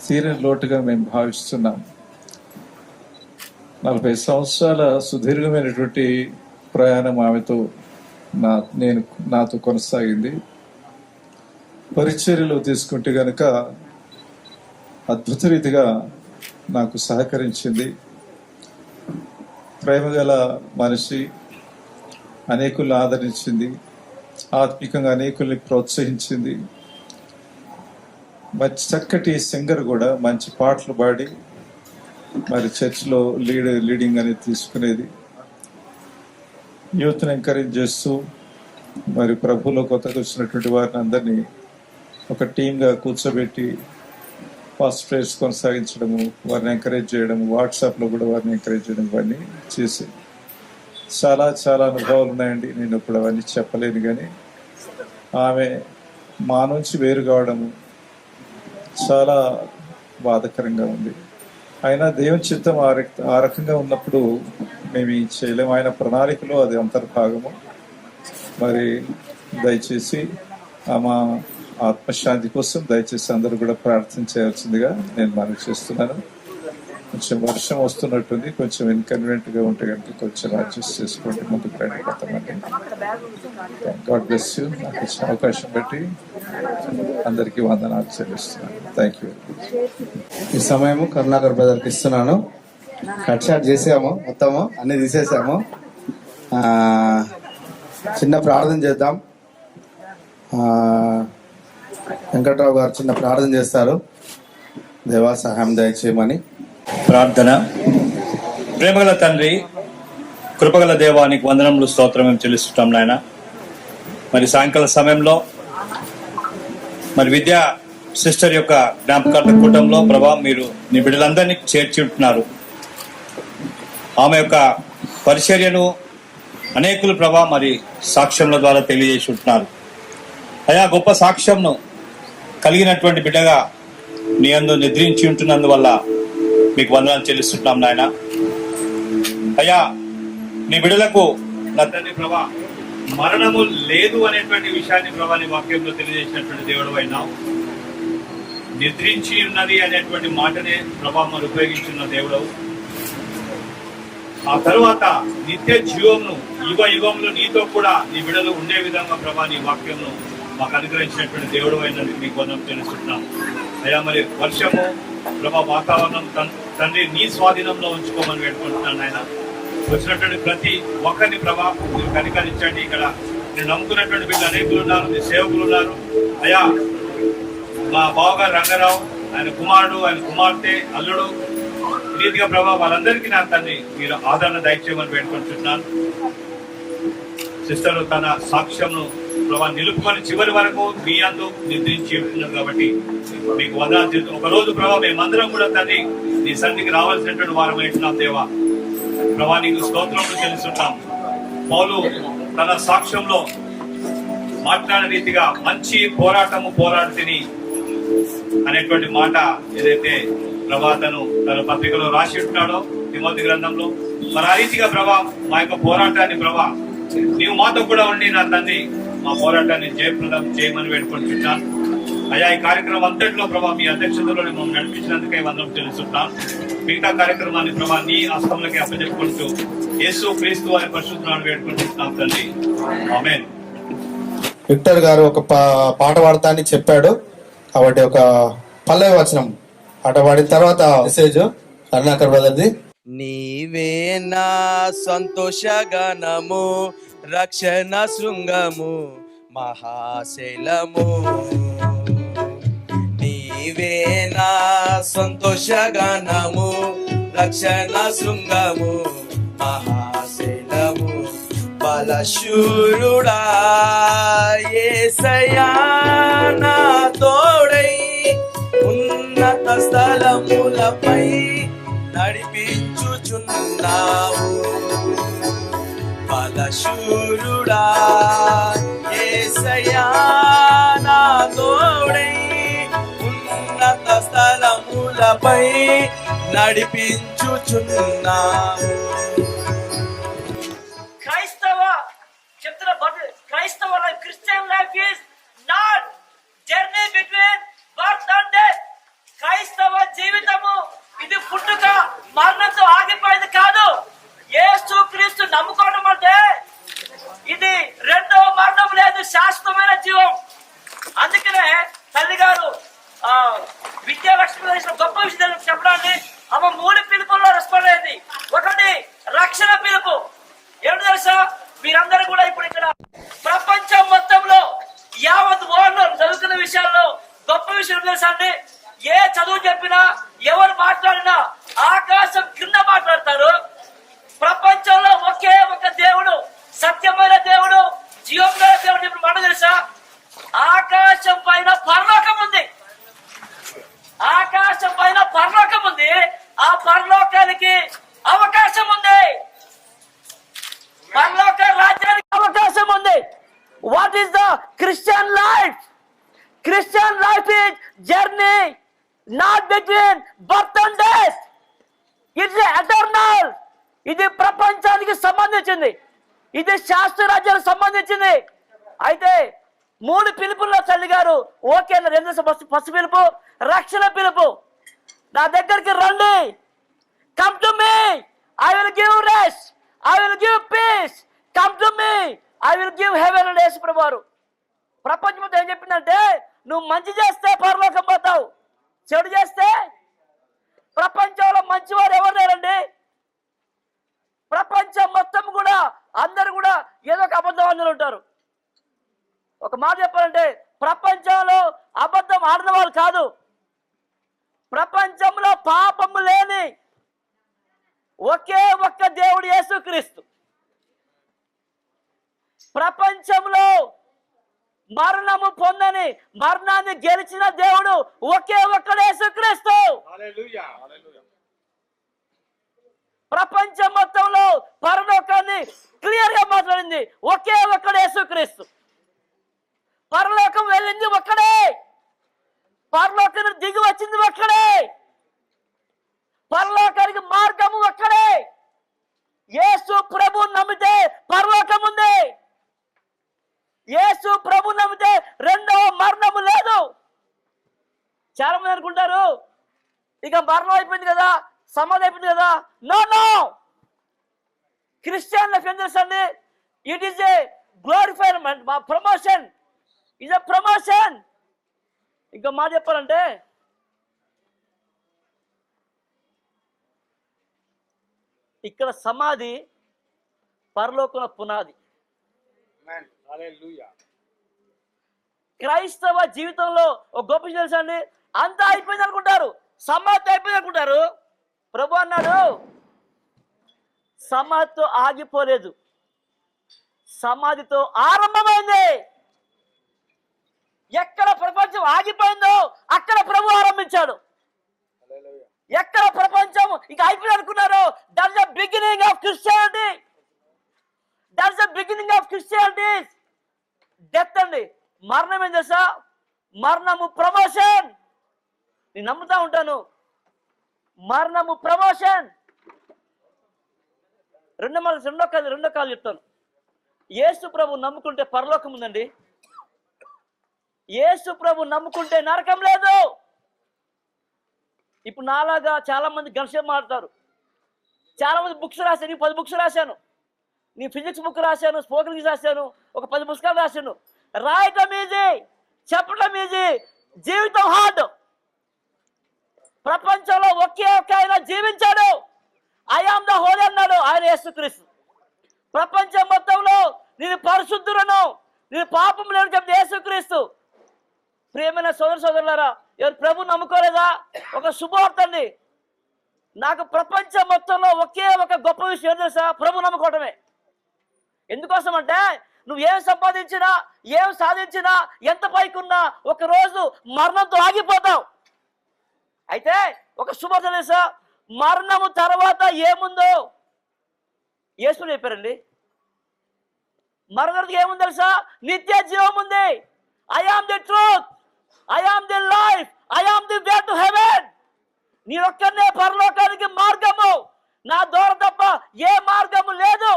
తీరని లోటుగా మేము భావిస్తున్నాం. 40 సంవత్సరాల సుదీర్ఘమైనటువంటి ప్రయాణం ఆమెతో నాతో కొనసాగింది. పరిచర్యలో తీసుకుంటే గనక అద్భుత రీతిగా నాకు సహకరించింది. ప్రేమగల మనిషి, అనేకుల్ని ఆదరించింది, ఆత్మికంగా అనేకుల్ని ప్రోత్సహించింది. మంచి చక్కటి సింగర్ కూడా, మంచి పాటలు పాడి మరి చర్చ్లో లీడింగ్ అనేది తీసుకునేది. యూత్ని ఎంకరేజ్ చేస్తూ మరి ప్రభువులో కొత్తగా వచ్చినటువంటి వారిని అందరినీ ఒక టీమ్గా కూర్చోబెట్టి ఫస్ట్ ప్రేయర్స్ కొనసాగించడము, వారిని ఎంకరేజ్ చేయడము, వాట్సాప్లో కూడా వారిని ఎంకరేజ్ చేయడం, ఇవన్నీ చేసి చాలా చాలా అనుభవాలు ఉన్నాయండి. నేను ఇప్పుడు అవన్నీ చెప్పలేను. కానీ ఆమె మా నుంచి వేరు కావడము చాలా బాధాకరంగా ఉంది. అయినా దేవుని చిత్తం ఆ రకంగా ఉన్నప్పుడు మేము చేయలేము. ఆయన ప్రణాళికలో అది అంతర్భాగము. మరి దయచేసి మా ఆత్మశాంతి కోసం దయచేసి అందరూ కూడా ప్రార్థన చేయాల్సిందిగా నేను మనవి చేస్తున్నాను. కొంచెం వర్షం వస్తున్నట్టుంది, కొంచెం ఇన్కన్వీనియంట్గా ఉంటే కనుక కొంచెం అడ్జస్ట్ చేసుకోండి. ముందుకు రండి కొంతమంది. God bless you. నాకు ఇచ్చిన అవకాశం బట్టి అందరికీ వందనాలు చెల్లిస్తున్నాను. Thank you. ఈ సమయము కరుణాకర్ బ్రదర్కి ఇస్తున్నాను. కట్ షాట్ చేసాము, మొత్తము అన్ని తీసేసాము. చిన్న ప్రార్థన చేద్దాం. వెంకట్రావు గారు చిన్న ప్రార్థన చేస్తారు. దేవా సహాయం దయచేయమని ప్రార్థన. ప్రేమగల తండ్రి, కృపగల దేవానికి వందనములు, స్తోత్రం మేము చెల్లిస్తుంటాం నాయన. మరి సాయంకాల సమయంలో మరి విద్యా సిస్టర్ యొక్క జ్ఞాపకార్థ కూటంలో ప్రభా మీరు నీ బిడ్డలందరినీ చేర్చి ఉంటున్నారు. ఆమె యొక్క పరిచర్యను అనేకులు ప్రభా మరి సాక్ష్యముల ద్వారా తెలియజేసి ఉంటున్నారు. అయా గొప్ప సాక్ష్యంను కలిగినటువంటి బిడ్డగా నీ అందు నిద్రించి ఉంటున్నందువల్ల మీకు వందనాలు చెల్లిస్తున్నాం నాయన. అయ్యా నీ బిడ్డలకు నా తండ్రి ప్రభా మరణము లేదు అనేటువంటి విషయాన్ని ప్రభా నీ వాక్యంలో తెలియజేసినటువంటి దేవుడు అయినావు. నిద్రించి ఉన్నది అనేటువంటి మాటనే ప్రభా మరి ఉపయోగించున్న దేవుడవు. ఆ తరువాత నిత్య జీవంను యుగ యుగంలో నీతో కూడా నీ బిడ్డలు ఉండే విధంగా ప్రభా నీ వాక్యంను మాకు అనుగ్రహించినటువంటి దేవుడు అయినది మీకు వందనం తెలుస్తున్నాం. అయ్యా మరి వర్షము ప్రభా వాతావరణం తండ్రి నీ స్వాధీనంలో ఉంచుకోమని వేడుకుంటున్నాను ఆయన. వచ్చినటువంటి ప్రతి ఒక్కరిని ప్రభా మీరు కనికరించండి. ఇక్కడ నేను నమ్ముకున్నటువంటి వీళ్ళు అనేకులు ఉన్నారు, మీ సేవకులు ఉన్నారు. అయ్యా మా బావగారు రంగారావు, ఆయన కుమారుడు, ఆయన కుమార్తె, అల్లుడు, రీతిగా ప్రభా వాళ్ళందరికీ నా తండ్రి మీరు ఆదరణ దయచేయమని వేడుకుంటున్నాను. సిస్టర్ తన సాక్ష్యంను ప్రభా నిలుపుకొని చివరి వరకు మీ అందు నిద్రించి ఉంటున్నారు కాబట్టి మీకు వందనాలు. ఒక రోజు ప్రభా మేమందరం కూడా తండ్రి నీ సన్నిధికి రావాల్సినటువంటి వారం ఏంటున్నాం దేవా. ప్రభా నీకు స్తోత్రములు చెల్లిస్తుంటాం. పౌలు తన సాక్ష్యంలో మాట్లాడిన రీతిగా మంచి పోరాటము పోరాడితిని అనేటువంటి మాట ఏదైతే ప్రభా తన పత్రికలో రాసి ఉంటున్నాడో తిమోతి గ్రంథంలో, మరి ఆ రీతిగా ప్రభా మా యొక్క పోరాటాన్ని ప్రభా నీవు మాతో కూడా ఉండి నా తండ్రి మా పోరాటాన్ని జయప్రదం చేయమని వేడుకుంటున్నాను. అయ్యా ఈ కార్యక్రమం అంతటిలో ప్రభా మీ అధ్యక్షతలో మమ్మల్ని నడిపించినందుకే వందనం తెలుస్తున్నాం. మిగతా కార్యక్రమాన్ని ప్రభా నీ హస్తంలోకి అప్పచెప్పుకుంటూ యేసు క్రీస్తు వారి పరిశుద్ధనామమున వేడుకుంటున్నాం తండ్రి. ఆమేన్. విక్టర్ గారు ఒక పాట పాడతానని చెప్పాడు కాబట్టి ఒక పల్లవి వచనం పాట పాడిన తర్వాత మెసేజ్ కరుణాకర్ బ్రదర్ది. నీవే నా సంతోషగానము, రక్షణ శృంగము, మహాశైలము. నీవే నా సంతోషగానము, రక్షణ శృంగము, మహాశైలము. బలశూరుడా యేసయ్యా నా తోడై ఉన్నత స్థలములపై నడిపించుచున్నావు. బలశూరుడా యేసయ్యా నా తోడై ఉన్నత స్థలములపై నడిపించుచున్నావు. క్రైస్తవ life, Christian life is not journey between birth and death. క్రైస్తవ జీవితము ఇది పుట్టుక మరణంతో ఆగిపోయింది కాదు. యేసు క్రీస్తు నమ్ముకోవడం అంటే ఇది రెండో మరణం లేదు, శాశ్వతమైన జీవం. అందుకనే తల్లి గారు విద్యాలక్ష్మి చేసిన గొప్ప విషయం చెప్పడానికి ఆమె 3 పిలుపుల్లో రెస్పాండ్ అయింది. ఒకటి రక్షణ పిలుపు. ఏమిటి తెలుసా, మీరందరూ కూడా ఇప్పుడు ఇక్కడ ప్రపంచం మొత్తంలో యావత్ వరల్డ్ చదువుకున్న విషయాల్లో గొప్ప విషయం తెలుసా అండి. ఏ చదువు చెప్పినా ఎవరు మాట్లాడినా ఆకాశం కింద మాట్లాడతారు. ప్రపంచంలో ఒకే ఒక దేవుడు, సత్యమైన దేవుడు, జీవమైన దేవుడు. ఇప్పుడు మాట తెలుసా, ఆకాశం పైన పరలోకం ఉంది. ఆకాశం పైన పరలోకం ఉంది. ఆ పరలోకానికి అవకాశం ఉంది. పరలోక రాజ్యానికి అవకాశం ఉంది. What is the Christian life? Christian life is journey not between birth and death. It's eternal. ఇది ప్రపంచానికి సంబంధించింది, ఇది శాస్త్ర రాజ్యానికి సంబంధించింది. అయితే 3 పిలుపుల్లో తల్లి గారు ఓకే అన్నారు. ఎందుకు? ఫస్ట్ పిలుపు రక్షణ పిలుపు. నా దగ్గరికి రండి, come to me, I will give rest, I will give peace, come to me, I will give heaven and Yesu ప్రభువారు. ప్రపంచంతో ఏం చెప్పిందంటే, నువ్వు మంచి చేస్తే పరలోకం పోతావు, చెడు చేస్తే. ప్రపంచంలో మంచివారు ఎవరు లేరండి. ప్రపంచం మొత్తం కూడా అందరు కూడా ఏదో ఒక అబద్ధం ఉంటారు. ఒక మాట చెప్పాలంటే ప్రపంచంలో అబద్ధం ఆడిన వాళ్ళు కాదు, ప్రపంచంలో పాపము లేని ఒకే ఒక్క దేవుడు యేసుక్రీస్తు. ప్రపంచంలో మరణము పొందని మరణాన్ని గెలిచిన దేవుడు ఒకే ఒక్కడు యేసుక్రీస్తు. ప్రపంచం మొత్తంలో పరలోకాన్ని క్లియర్ గా మాట్లాడింది ఒకే ఒక్కడు యేసుక్రీస్తు. పరలోకం వెళ్ళింది ఒక్కడే, పరలోకం దిగి వచ్చింది ఒక్కడే, పరలోకానికి మార్గము ఒక్కడే. యేసు ప్రభు నమ్మితే పరలోకం ఉంది. యేసు ప్రభు నమ్మితే రెండవ మరణము లేదు. చాలా మంది అనుకుంటారు ఇక మరణం అయిపోయింది కదా, సమాధి అయిపోయింది కదా. నో నో, క్రిస్టియన్ లైఫ్ ఏం తెలుసండి, it is a glorifyment, promotion, is a promotion. ఇంకా మాట చెప్పాలంటే ఇక్కడ సమాధి, పరలోకం పునాది. క్రైస్తవ జీవితంలో ఒక గొప్ప తెలుసా అండి, అంతా అయిపోయింది అనుకుంటారు, సమాధి అయిపోయింది అనుకుంటారు. ప్రభు అన్నాడు సమాధితో ఆగిపోలేదు, సమాధితో ఆరంభమైంది. ఎక్కడ ప్రపంచం ఆగిపోయిందో అక్కడ ప్రభు ఆరంభించాడు. ఎక్కడ ప్రపంచం ఇక అయిపోయింది అనుకున్నారో, that's the beginning of Christianity. That's the beginning of Christianity. Death అండి, మరణం ఏం తెలుసా, మరణము ప్రమోషన్. నేను నమ్ముతా ఉంటాను, మరణము ప్రమోషన్. రెండో కాలు చెప్తాను. యేసు ప్రభు నమ్ముకుంటే పరలోకం ఉందండి, యేసు ప్రభు నమ్ముకుంటే నరకం లేదు. ఇప్పుడు నాలాగా చాలా మంది గంశం మాట్లాడతారు, చాలా మంది బుక్స్ రాశాను. నేను 10 బుక్స్ రాశాను, నేను ఫిజిక్స్ బుక్ రాశాను, స్పోకెన్ ఇంగ్లీష్ రాశాను, ఒక 10 పుస్తకాలు రాశాను. రాయటం ఈజీ, చెప్పడం ఈజీ, జీవితం హార్డ్. ప్రపంచంలో ఒకే ఒక్క ఆయన జీవించాడు, ఐ యామ్ ద హోలీ అన్నాడు, ఆయన యేసుక్రీస్తు. ప్రపంచం మొత్తంలో నేను పరిశుద్ధులను, నేను పాపం లేని చెప్తే యేసుక్రీస్తు. ప్రియమైన సోదరులారా, ఎవరు ప్రభు నమ్ముకోలేదా? ఒక శుభవార్త అండి. నాకు ప్రపంచం మొత్తంలో ఒకే ఒక గొప్ప విషయం తెలుసా, ప్రభు నమ్ముకోవటమే. ఎందుకోసం అంటే నువ్వు ఏం సంపాదించినా, ఏం సాధించినా, ఎంత పైకున్నా ఒక రోజు మరణంతో ఆగిపోతావు. అయితే ఒక శుభ తెలుసా, మరణము తర్వాత ఏముందో యేసు చెప్పారండి. మరణం ఏముంది తెలుసా? నిత్య జీవం ఉంది. I am the truth, I am the life, I am the way to heaven. నీ ఒక్కనే పరలోకానికి మార్గము, నా ద్వారా తప్ప ఏ మార్గము లేదు.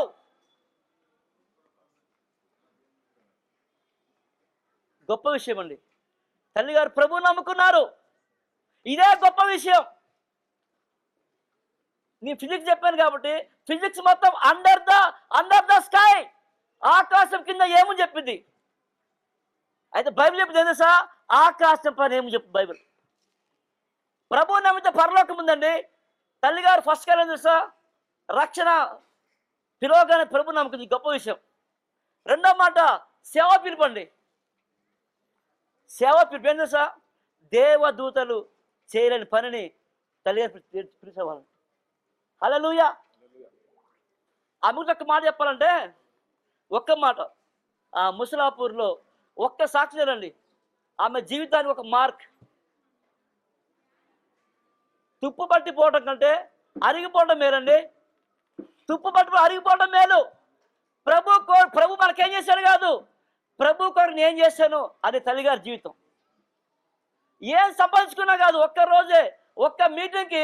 గొప్ప విషయం అండి. తల్లి గారు ప్రభువు నమ్ముకున్నారు, ఇదే గొప్ప విషయం. నేను ఫిజిక్స్ చెప్పాను కాబట్టి ఫిజిక్స్ మొత్తం అండర్ ద స్కై, ఆకాశం కింద ఏమని చెప్పింది. అయితే బైబిల్ చెప్పింది తెలుసా? ఆకాశం పైన ఏమని చెప్పి బైబిల్. ప్రభువు నమ్మితే పరలోకం ఉందండి. తల్లిగారు ఫస్ట్ కాలం తెలుసా? రక్షణ పిలవగానే ప్రభు నమ్ముకుంది, గొప్ప విషయం. రెండో మాట సేవ పిలుపండి. సేవ పిలుపు ఏం తెలుసా? దేవదూతలు చేయలేని పనిని తల్లిగారు పిలిచేవాళ్ళు. హల్లెలూయా. ఆమె ఒక మాట చెప్పాలంటే, ఒక్క మాట, ఆ ముసలాపూర్లో ఒక్క సాక్షి చేయండి. ఆమె జీవితానికి ఒక మార్క్. తుప్పు పట్టిపోవటం కంటే అరిగిపోవడం మేలండి. తుప్పు పట్టి అరిగిపోవడం మేలు. ప్రభు మనకేం చేశాడు కాదు, ప్రభు కొరకు నేను చేశాను అది తల్లిగారి జీవితం. ఏం సంపాదించుకున్నా కాదు, ఒక్క రోజే ఒక్క మీటింగ్కి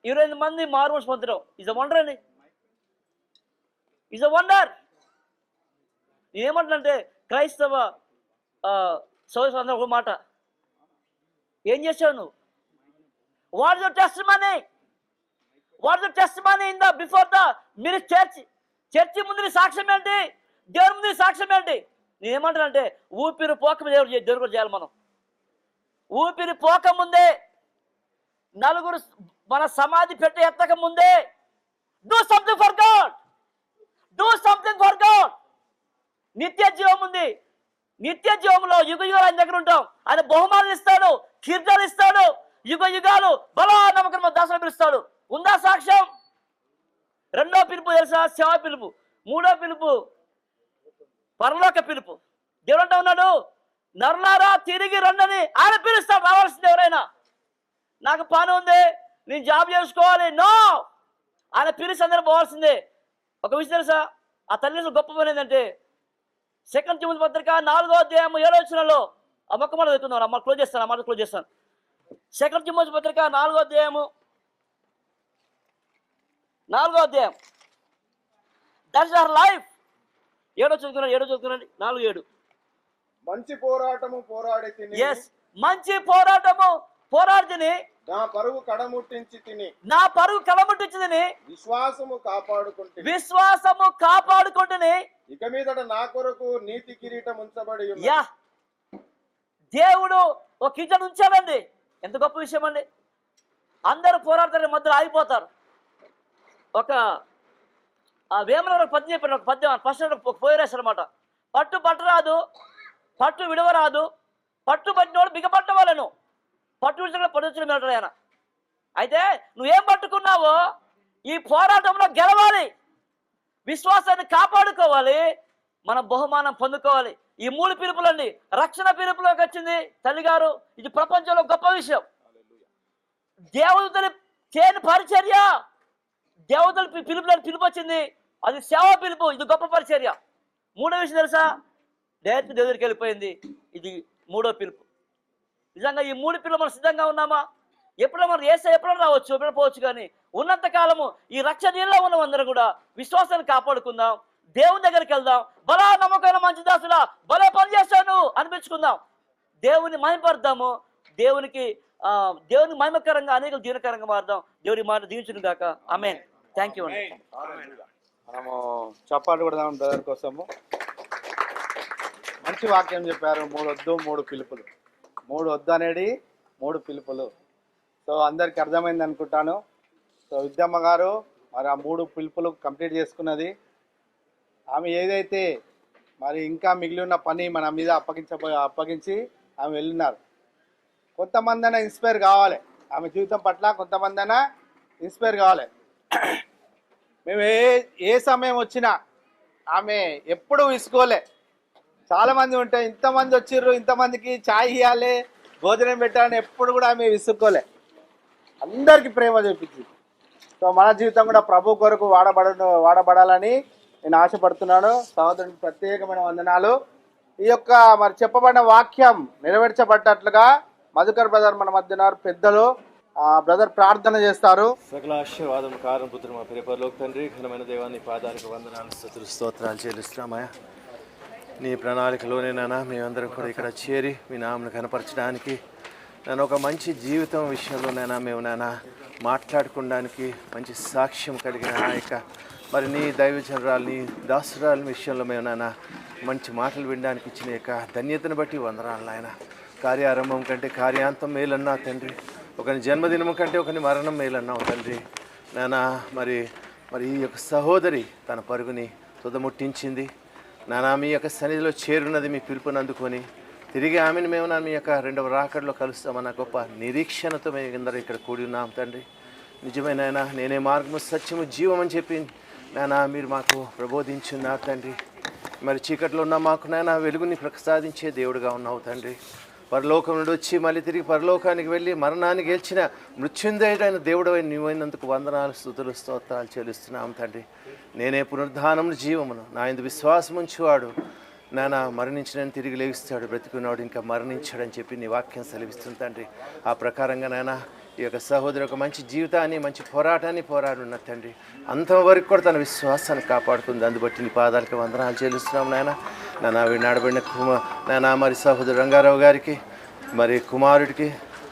20 మంది మారుమూసి పొందడం ఇజ్ అ వండర్ అండి. Is a wonder. నేనేమంటానంటే క్రైస్తవ సోదరులందరూ ఒక మాట, ఏం చేశావు నువ్వు? What your testimony? What your testimony in the before the మీరు చర్చి ముందు నీ సాక్ష్యం ఏంటి? దేవుని ముందు నీ సాక్ష్యం ఏంటి? నేనేమంటానంటే ఊపిరి పోక దేవుడు కూడా చేయాలి మనం. ఊపిరి పోక ముందే, నలుగురు మన సమాధి పెట్టి ఎత్తక ముందే do something for God, do something for God. నిత్య జీవం ఉంది. నిత్య జీవంలో యుగ యుగాలు ఆయన దగ్గర ఉంటాం. ఆయన బహుమానాలు ఇస్తాడు, కీర్తనలు ఇస్తాడు, యుగ యుగాలు బలా నమ్మకం దాసులు పిలుస్తాడు. ఉందా సాక్ష్యం? రెండో పిలుపు తెలుసా? సేవ పిలుపు. మూడో పిలుపు పరలోక పిలుపు. దేవుడు అంటా ఉన్నాడు, నరులారా తిరిగి రండని ఆయన పిలుస్తాడు. రావాల్సింది ఎవరైనా. నాకు పని ఉంది, నేను జాబ్ చేసుకోవాలి, నో, ఆయన పిలిచి అందరూ పోవాల్సిందే. ఒక విషయం తెలుసా? ఆ తల్లి గొప్ప పని ఏంటంటే 2 తిమోతి పత్రిక 4వ అధ్యాయం 7వ వచనంలో ఆ మొక్క మాట వెళ్తున్నాను. అమ్మ క్లోజ్ చేస్తాను. 2 తిమోతి పత్రిక 4వ అధ్యాయం దట్స్ అవర్ లైఫ్. 7వ చదువుతున్నాండి 4:7. మంచి పోరాటము పోరాడి తిని, ఎస్, మంచి పోరాటము పోరాడి తిని, నా పరుగు కడముట్టించి తిని, విశ్వాసము కాపాడుకుంటుని, ఇక మీదట నా కొరకు నీతి కిరీటం ఉంచబడి ఉన్నది. యా, దేవుడు ఒక కిరీటం ఉంచాడండి. ఎంత గొప్ప విషయం అండి. అందరూ పోరాడతారు, మధ్యలో ఆగిపోతారు. ఒక వేమన పద్యం చెప్పారు. ఒక పద్యం ఫస్ట్ పోయేరేస్తారు అనమాట. పట్టు పట్టరాదు, పట్టు విడవరాదు, పట్టు పట్టినోడు బిగపట్టవాలను, పట్టు విడిచిన పట్టుచులు మేటాడు ఆయన. అయితే నువ్వేం పట్టుకున్నావో ఈ పోరాటంలో గెలవాలి, విశ్వాసాన్ని కాపాడుకోవాలి, మనం బహుమానం పొందుకోవాలి. ఈ 3 పిలుపులండి. రక్షణ పిలుపులోకి వచ్చింది తల్లిగారు. ఇది ప్రపంచంలో గొప్ప విషయం. దేవుని చేయని పరిచర్య, దేవతల పిలుపు వచ్చింది, అది సేవ పిలుపు. ఇది గొప్ప పరిచర్య. 3వ విషయం తెలుసా? డైరెక్ట్ దేవుడికి వెళ్ళిపోయింది. ఇది 3వ పిలుపు. నిజంగా ఈ 3 పిలుపు మనం సిద్ధంగా ఉన్నామా? ఎప్పుడైనా మనం ఎప్పుడైనా రావచ్చు, ఎప్పుడైనా పోవచ్చు, కానీ ఉన్నంత కాలము ఈ రక్షణ నీళ్ళలో ఉన్న అందరూ కూడా విశ్వాసాన్ని కాపాడుకుందాం, దేవుని దగ్గరికి వెళ్దాం, బలా నమ్మకమైన మంచి దాసులా బలే పని చేశాను అనిపించుకుందాం, దేవుని మహిమపడదాము, దేవునికి మహిమకరంగా అనేక దీనకరంగా మారుదాం. దేవుడి మాట దీవించును గాక. ఆమేన్. థ్యాంక్ యూ అండి. మనము చప్పాటు కొడదాం బ్రదర్ కోసము. మంచి వాక్యం చెప్పారు. 3 వద్దు 3 పిలుపులు. 3 వద్దు అనేది 3 పిలుపులు. సో అందరికి అర్థమైంది అనుకుంటాను. సో విద్యమ్మ గారు మరి ఆ 3 పిలుపులు కంప్లీట్ చేసుకున్నది. ఆమె ఏదైతే మరి ఇంకా మిగిలి ఉన్న పని మన మీద అప్పగించి ఆమె వెళ్ళినారు. కొంతమంది అయినా ఇన్స్పైర్ కావాలి ఆమె జీవితం పట్ల, కొంతమంది అయినా ఇన్స్పైర్ కావాలి. మేము ఏ సమయం వచ్చినా ఆమె ఎప్పుడు విసుకోలే. చాలా మంది ఉంటే ఇంతమంది వచ్చిర్రు, ఇంతమందికి ఛాయ్ ఇవ్వాలి, భోజనం పెట్టాలని ఎప్పుడు కూడా ఆమె విసుక్కోలే. అందరికీ ప్రేమ చూపించింది. సో మన జీవితం కూడా ప్రభు కొరకు వాడబడాలని నేను ఆశపడుతున్నాను. సహోదరునికి ప్రత్యేకమైన వందనాలు. ఈ యొక్క మరి చెప్పబడిన వాక్యం నెరవేర్చబడ్డట్లుగా మధుకర్ బ్రదర్ మన మధ్య ఉన్నారు. పెద్దలు బ్రదర్ ప్రార్థన చేస్తారు. సకల ఆశీర్వాదం కారం పుత్రుడు మా ప్రియపరలోక తండ్రి, ఘనమైన దేవాన్ని పాదానికి వందనాలు స్తుతులు స్తోత్రాలు చెల్లిస్తున్నామయ్యా. నీ ప్రణాళికలోనే నాన్న మేమందరం కూడా ఇక్కడ చేరి మీ నామను కనపరచడానికి, నేను ఒక మంచి జీవితం విషయంలో నైనా మేము నాన్న మాట్లాడుకోవడానికి మంచి సాక్ష్యం కలిగిన నాయక మరి నీ దైవజనరాలు నీ దాసురాల విషయంలో మేము నాన్న మంచి మాటలు వినడానికి ఇచ్చిన యొక్క ధన్యతను బట్టి వందనాలు నాయన. కార్యారంభం కంటే కార్యాంతం మేలన్నా తండ్రి, ఒకని జన్మదినం కంటే ఒకని మరణం మేలన్నావు తండ్రి. నాన్న మరి ఈ యొక్క సహోదరి తన పరుగుని తుదముట్టించింది నానా. మీ యొక్క సన్నిధిలో చేరున్నది మీ పిలుపుని అందుకొని తిరిగి ఆమెను మేము మీ యొక్క రెండవ రాకడలో కలుస్తామన్న గొప్ప నిరీక్షణతో మేము అందరూ ఇక్కడ కూడి ఉన్నాం తండ్రి. నిజమైన నాయన నేనే మార్గము సత్యము జీవం అని చెప్పి నాయన మీరు మాకు ప్రబోధించున్నారు తండ్రి. మరి చీకట్లో ఉన్న మాకు నాయన వెలుగుని ప్రసాదించే దేవుడుగా ఉన్నావు తండ్రి. పరలోకం నుండి వచ్చి మళ్ళీ తిరిగి పరలోకానికి వెళ్ళి మరణాన్ని గెలిచిన మృత్యుంజయుడైన దేవుడు నువ్వైనందుకు వందనాలు స్తుతులు స్తోత్రాలు చెల్లిస్తున్నాం తండ్రి. నేనే పునరుద్ధానమును జీవమును, నా యందు విశ్వాసం ఉంచువాడు నాన్న మరణించిన తిరిగి లేగిస్తాడు, బ్రతికున్నాడు ఇంకా మరణించాడని చెప్పి నీ వాక్యం సెలవిస్తుంది తండ్రి. ఆ ప్రకారంగా నాయన ఈ యొక్క సహోదరు ఒక మంచి జీవితాన్ని మంచి పోరాటాన్ని పోరాడున్న తండ్రి. అంతవరకు కూడా తన విశ్వాసాన్ని కాపాడుతుంది. అందుబట్టి నీ పాదాలకు వందనాలు చెల్లిస్తున్నాం నాయన. నాడబడిన నాయన మరి సహోదరు రంగారావు గారికి, మరి కుమారుడికి,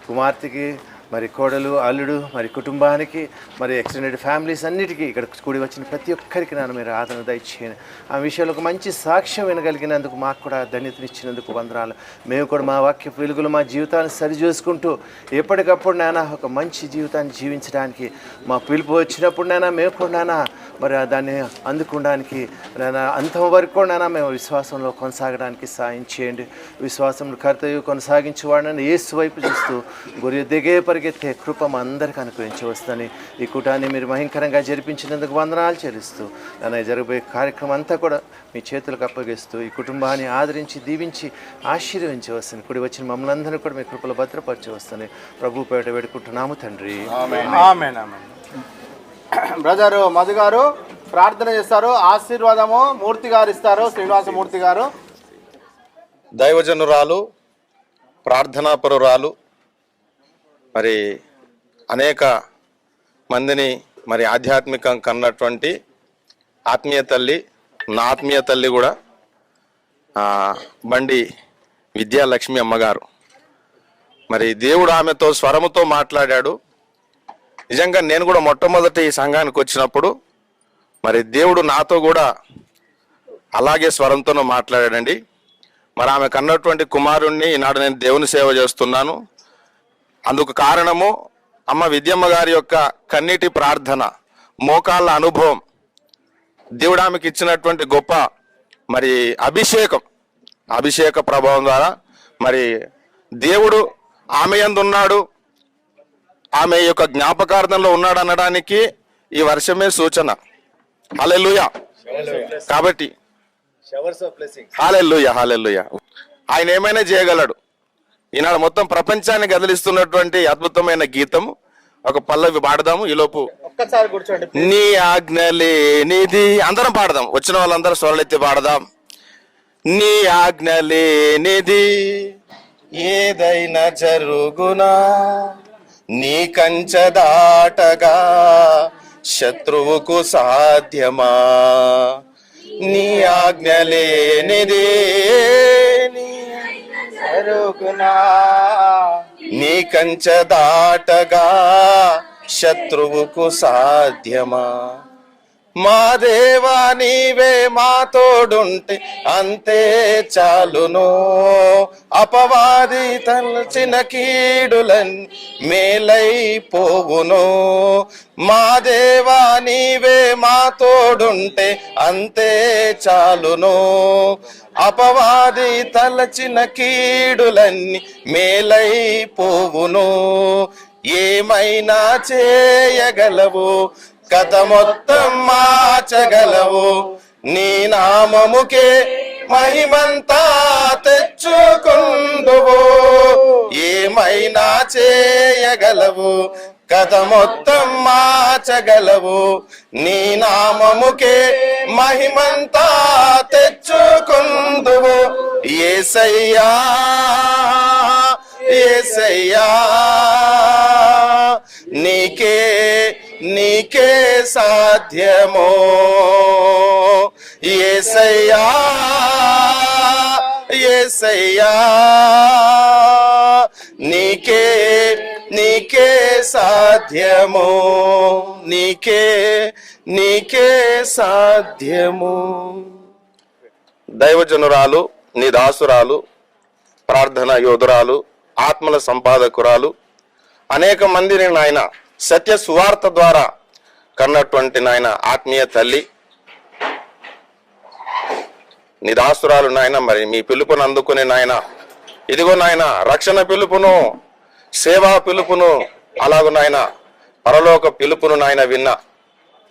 కుమార్తెకి, మరి కోడలు, అల్లుడు, మరి కుటుంబానికి, మరి ఎక్స్టెండెడ్ ఫ్యామిలీస్ అన్నిటికీ ఇక్కడ కూడి వచ్చిన ప్రతి ఒక్కరికి నన్ను మీరు ఆదరణ దయచేయండి. ఆ విషయంలో ఒక మంచి సాక్ష్యం వినగలిగినందుకు మాకు కూడా ధన్యతనిచ్చినందుకు వందనాలు. మేము కూడా మా వాక్య వెలుగులు మా జీవితాన్ని సరిచూసుకుంటూ ఎప్పటికప్పుడు నాన్న ఒక మంచి జీవితాన్ని జీవించడానికి మా పిలుపు వచ్చినప్పుడు నాన్న మేము కూడా నాన్న మరి దాన్ని అందుకోవడానికి నాన్న అంతం వరకు కూడా నాన్న మేము విశ్వాసంలో కొనసాగడానికి సాయం చేయండి. విశ్వాసం కర్తవ్యం కొనసాగించేవాడిని యేసు వైపు చూస్తూ గొర్రె దిగే పరిగెత్తే కృప మా అందరికీ అనుగ్రహించవస్తుందని ఈ కూటాన్ని మీరు భయంకరంగా జరిపించినందుకు వందనాలు చెల్లిస్తూ నన్ను జరగబోయే కార్యక్రమం అంతా కూడా మీ చేతులకు అప్పగిస్తూ ఈ కుటుంబాన్ని ఆదరించి దీవించి ఆశీర్వించవస్తుంది. కూడి వచ్చిన మమ్మల్ని అందరినీ కూడా మీ కృపలో భద్రపరచవస్తుంది. ప్రభు పేట వేడుకుంటున్నాము తండ్రి. బ్రదరు మధు గారు ప్రార్థన చేస్తారు. ఆశీర్వాదము మూర్తి గారు ఇస్తారు. శ్రీనివాసమూర్తి గారు దైవజనురాలు, ప్రార్థనాపరురాలు, మరి అనేక మందిని మరి ఆధ్యాత్మికం కన్నటువంటి ఆత్మీయ తల్లి, నా ఆత్మీయ తల్లి కూడా బండి విద్యాలక్ష్మి అమ్మగారు. మరి దేవుడు ఆమెతో స్వరముతో మాట్లాడాడు. నిజంగా నేను కూడా మొట్టమొదటి ఈ సంఘానికి వచ్చినప్పుడు మరి దేవుడు నాతో కూడా అలాగే స్వరంతో మాట్లాడాడండి. మరి ఆమె కన్నటువంటి కుమారుణ్ణి ఈనాడు నేను దేవుని సేవ చేస్తున్నాను. అందుకు కారణము అమ్మ విద్యమ్మ గారి యొక్క కన్నీటి ప్రార్థన, మోకాళ్ళ అనుభవం, దేవుడు ఆమెకి ఇచ్చినటువంటి గొప్ప మరి అభిషేక ప్రభావం ద్వారా మరి దేవుడు ఆమె యందు ఉన్నాడు, ఆమె యొక్క జ్ఞాపకార్థంలో ఉన్నాడు అనడానికి ఈ వర్షమే సూచన. హల్లెలూయా. కాబట్టి హల్లెలూయా. ఆయన ఏమైనా చేయగలడు. ఈనాడు మొత్తం ప్రపంచాన్ని గదిలిస్తున్నటువంటి అద్భుతమైన గీతం ఒక పల్లవి పాడదాము. ఈలోపు ఒక్కసారి కూర్చోండి. నీ ఆజ్ఞలేనిది అందరం పాడదాం. వచ్చిన వాళ్ళందరూ స్వరలెత్తి పాడదాం. నీ ఆజ్ఞలేనిది ఏదైనా జరుగునా, నీ కంచె దాటగా శత్రువుకు సాధ్యమా. నీ ఆజ్ఞలేనిది జరుగునా, నీ కంచె దాటగా శత్రువుకు సాధ్యమా. మా దేవా నీవే మా తోడుంటే అంతే చాలును, అపవాది తలచిన కీడులన్నీ మేలైపోవును. మా దేవా నీవే మా తోడుంటే అంతే చాలును, అపవాది తలచిన కీడులన్నీ మేలైపోవును. ఏమైనా చేయగలవు, కథ మొత్తం మార్చగలవు, నీ నామముకే మహిమంతా తెచ్చుకుందువు. ఏమైనా చేయగలవు, కథ మొత్తం మార్చగలవు. నీ నామముకే మహిమంతా తెచ్చుకుందువు. యేసయ్యా యేసయ్యా నీకే నీకే సాధ్యమో. యేసయ్యా యేసయ్యా నీకే నీకే సాధ్యమో. నీకే నీకే సాధ్యము. దైవజనురాలు, నీ దాసురాలు, ప్రార్థన యోధురాలు, ఆత్మల సంపాదకురాలు, అనేక మందిని నాయన సత్య సువార్త ద్వారా కన్నటువంటి నాయన ఆత్మీయ తల్లి, నీ దాసురాలు నాయన, మరి మీ పిలుపును అందుకునే నాయన, ఇదిగో నాయన రక్షణ పిలుపును, సేవా పిలుపును, అలాగూ నాయన పరలోక పిలుపును నాయన విన్న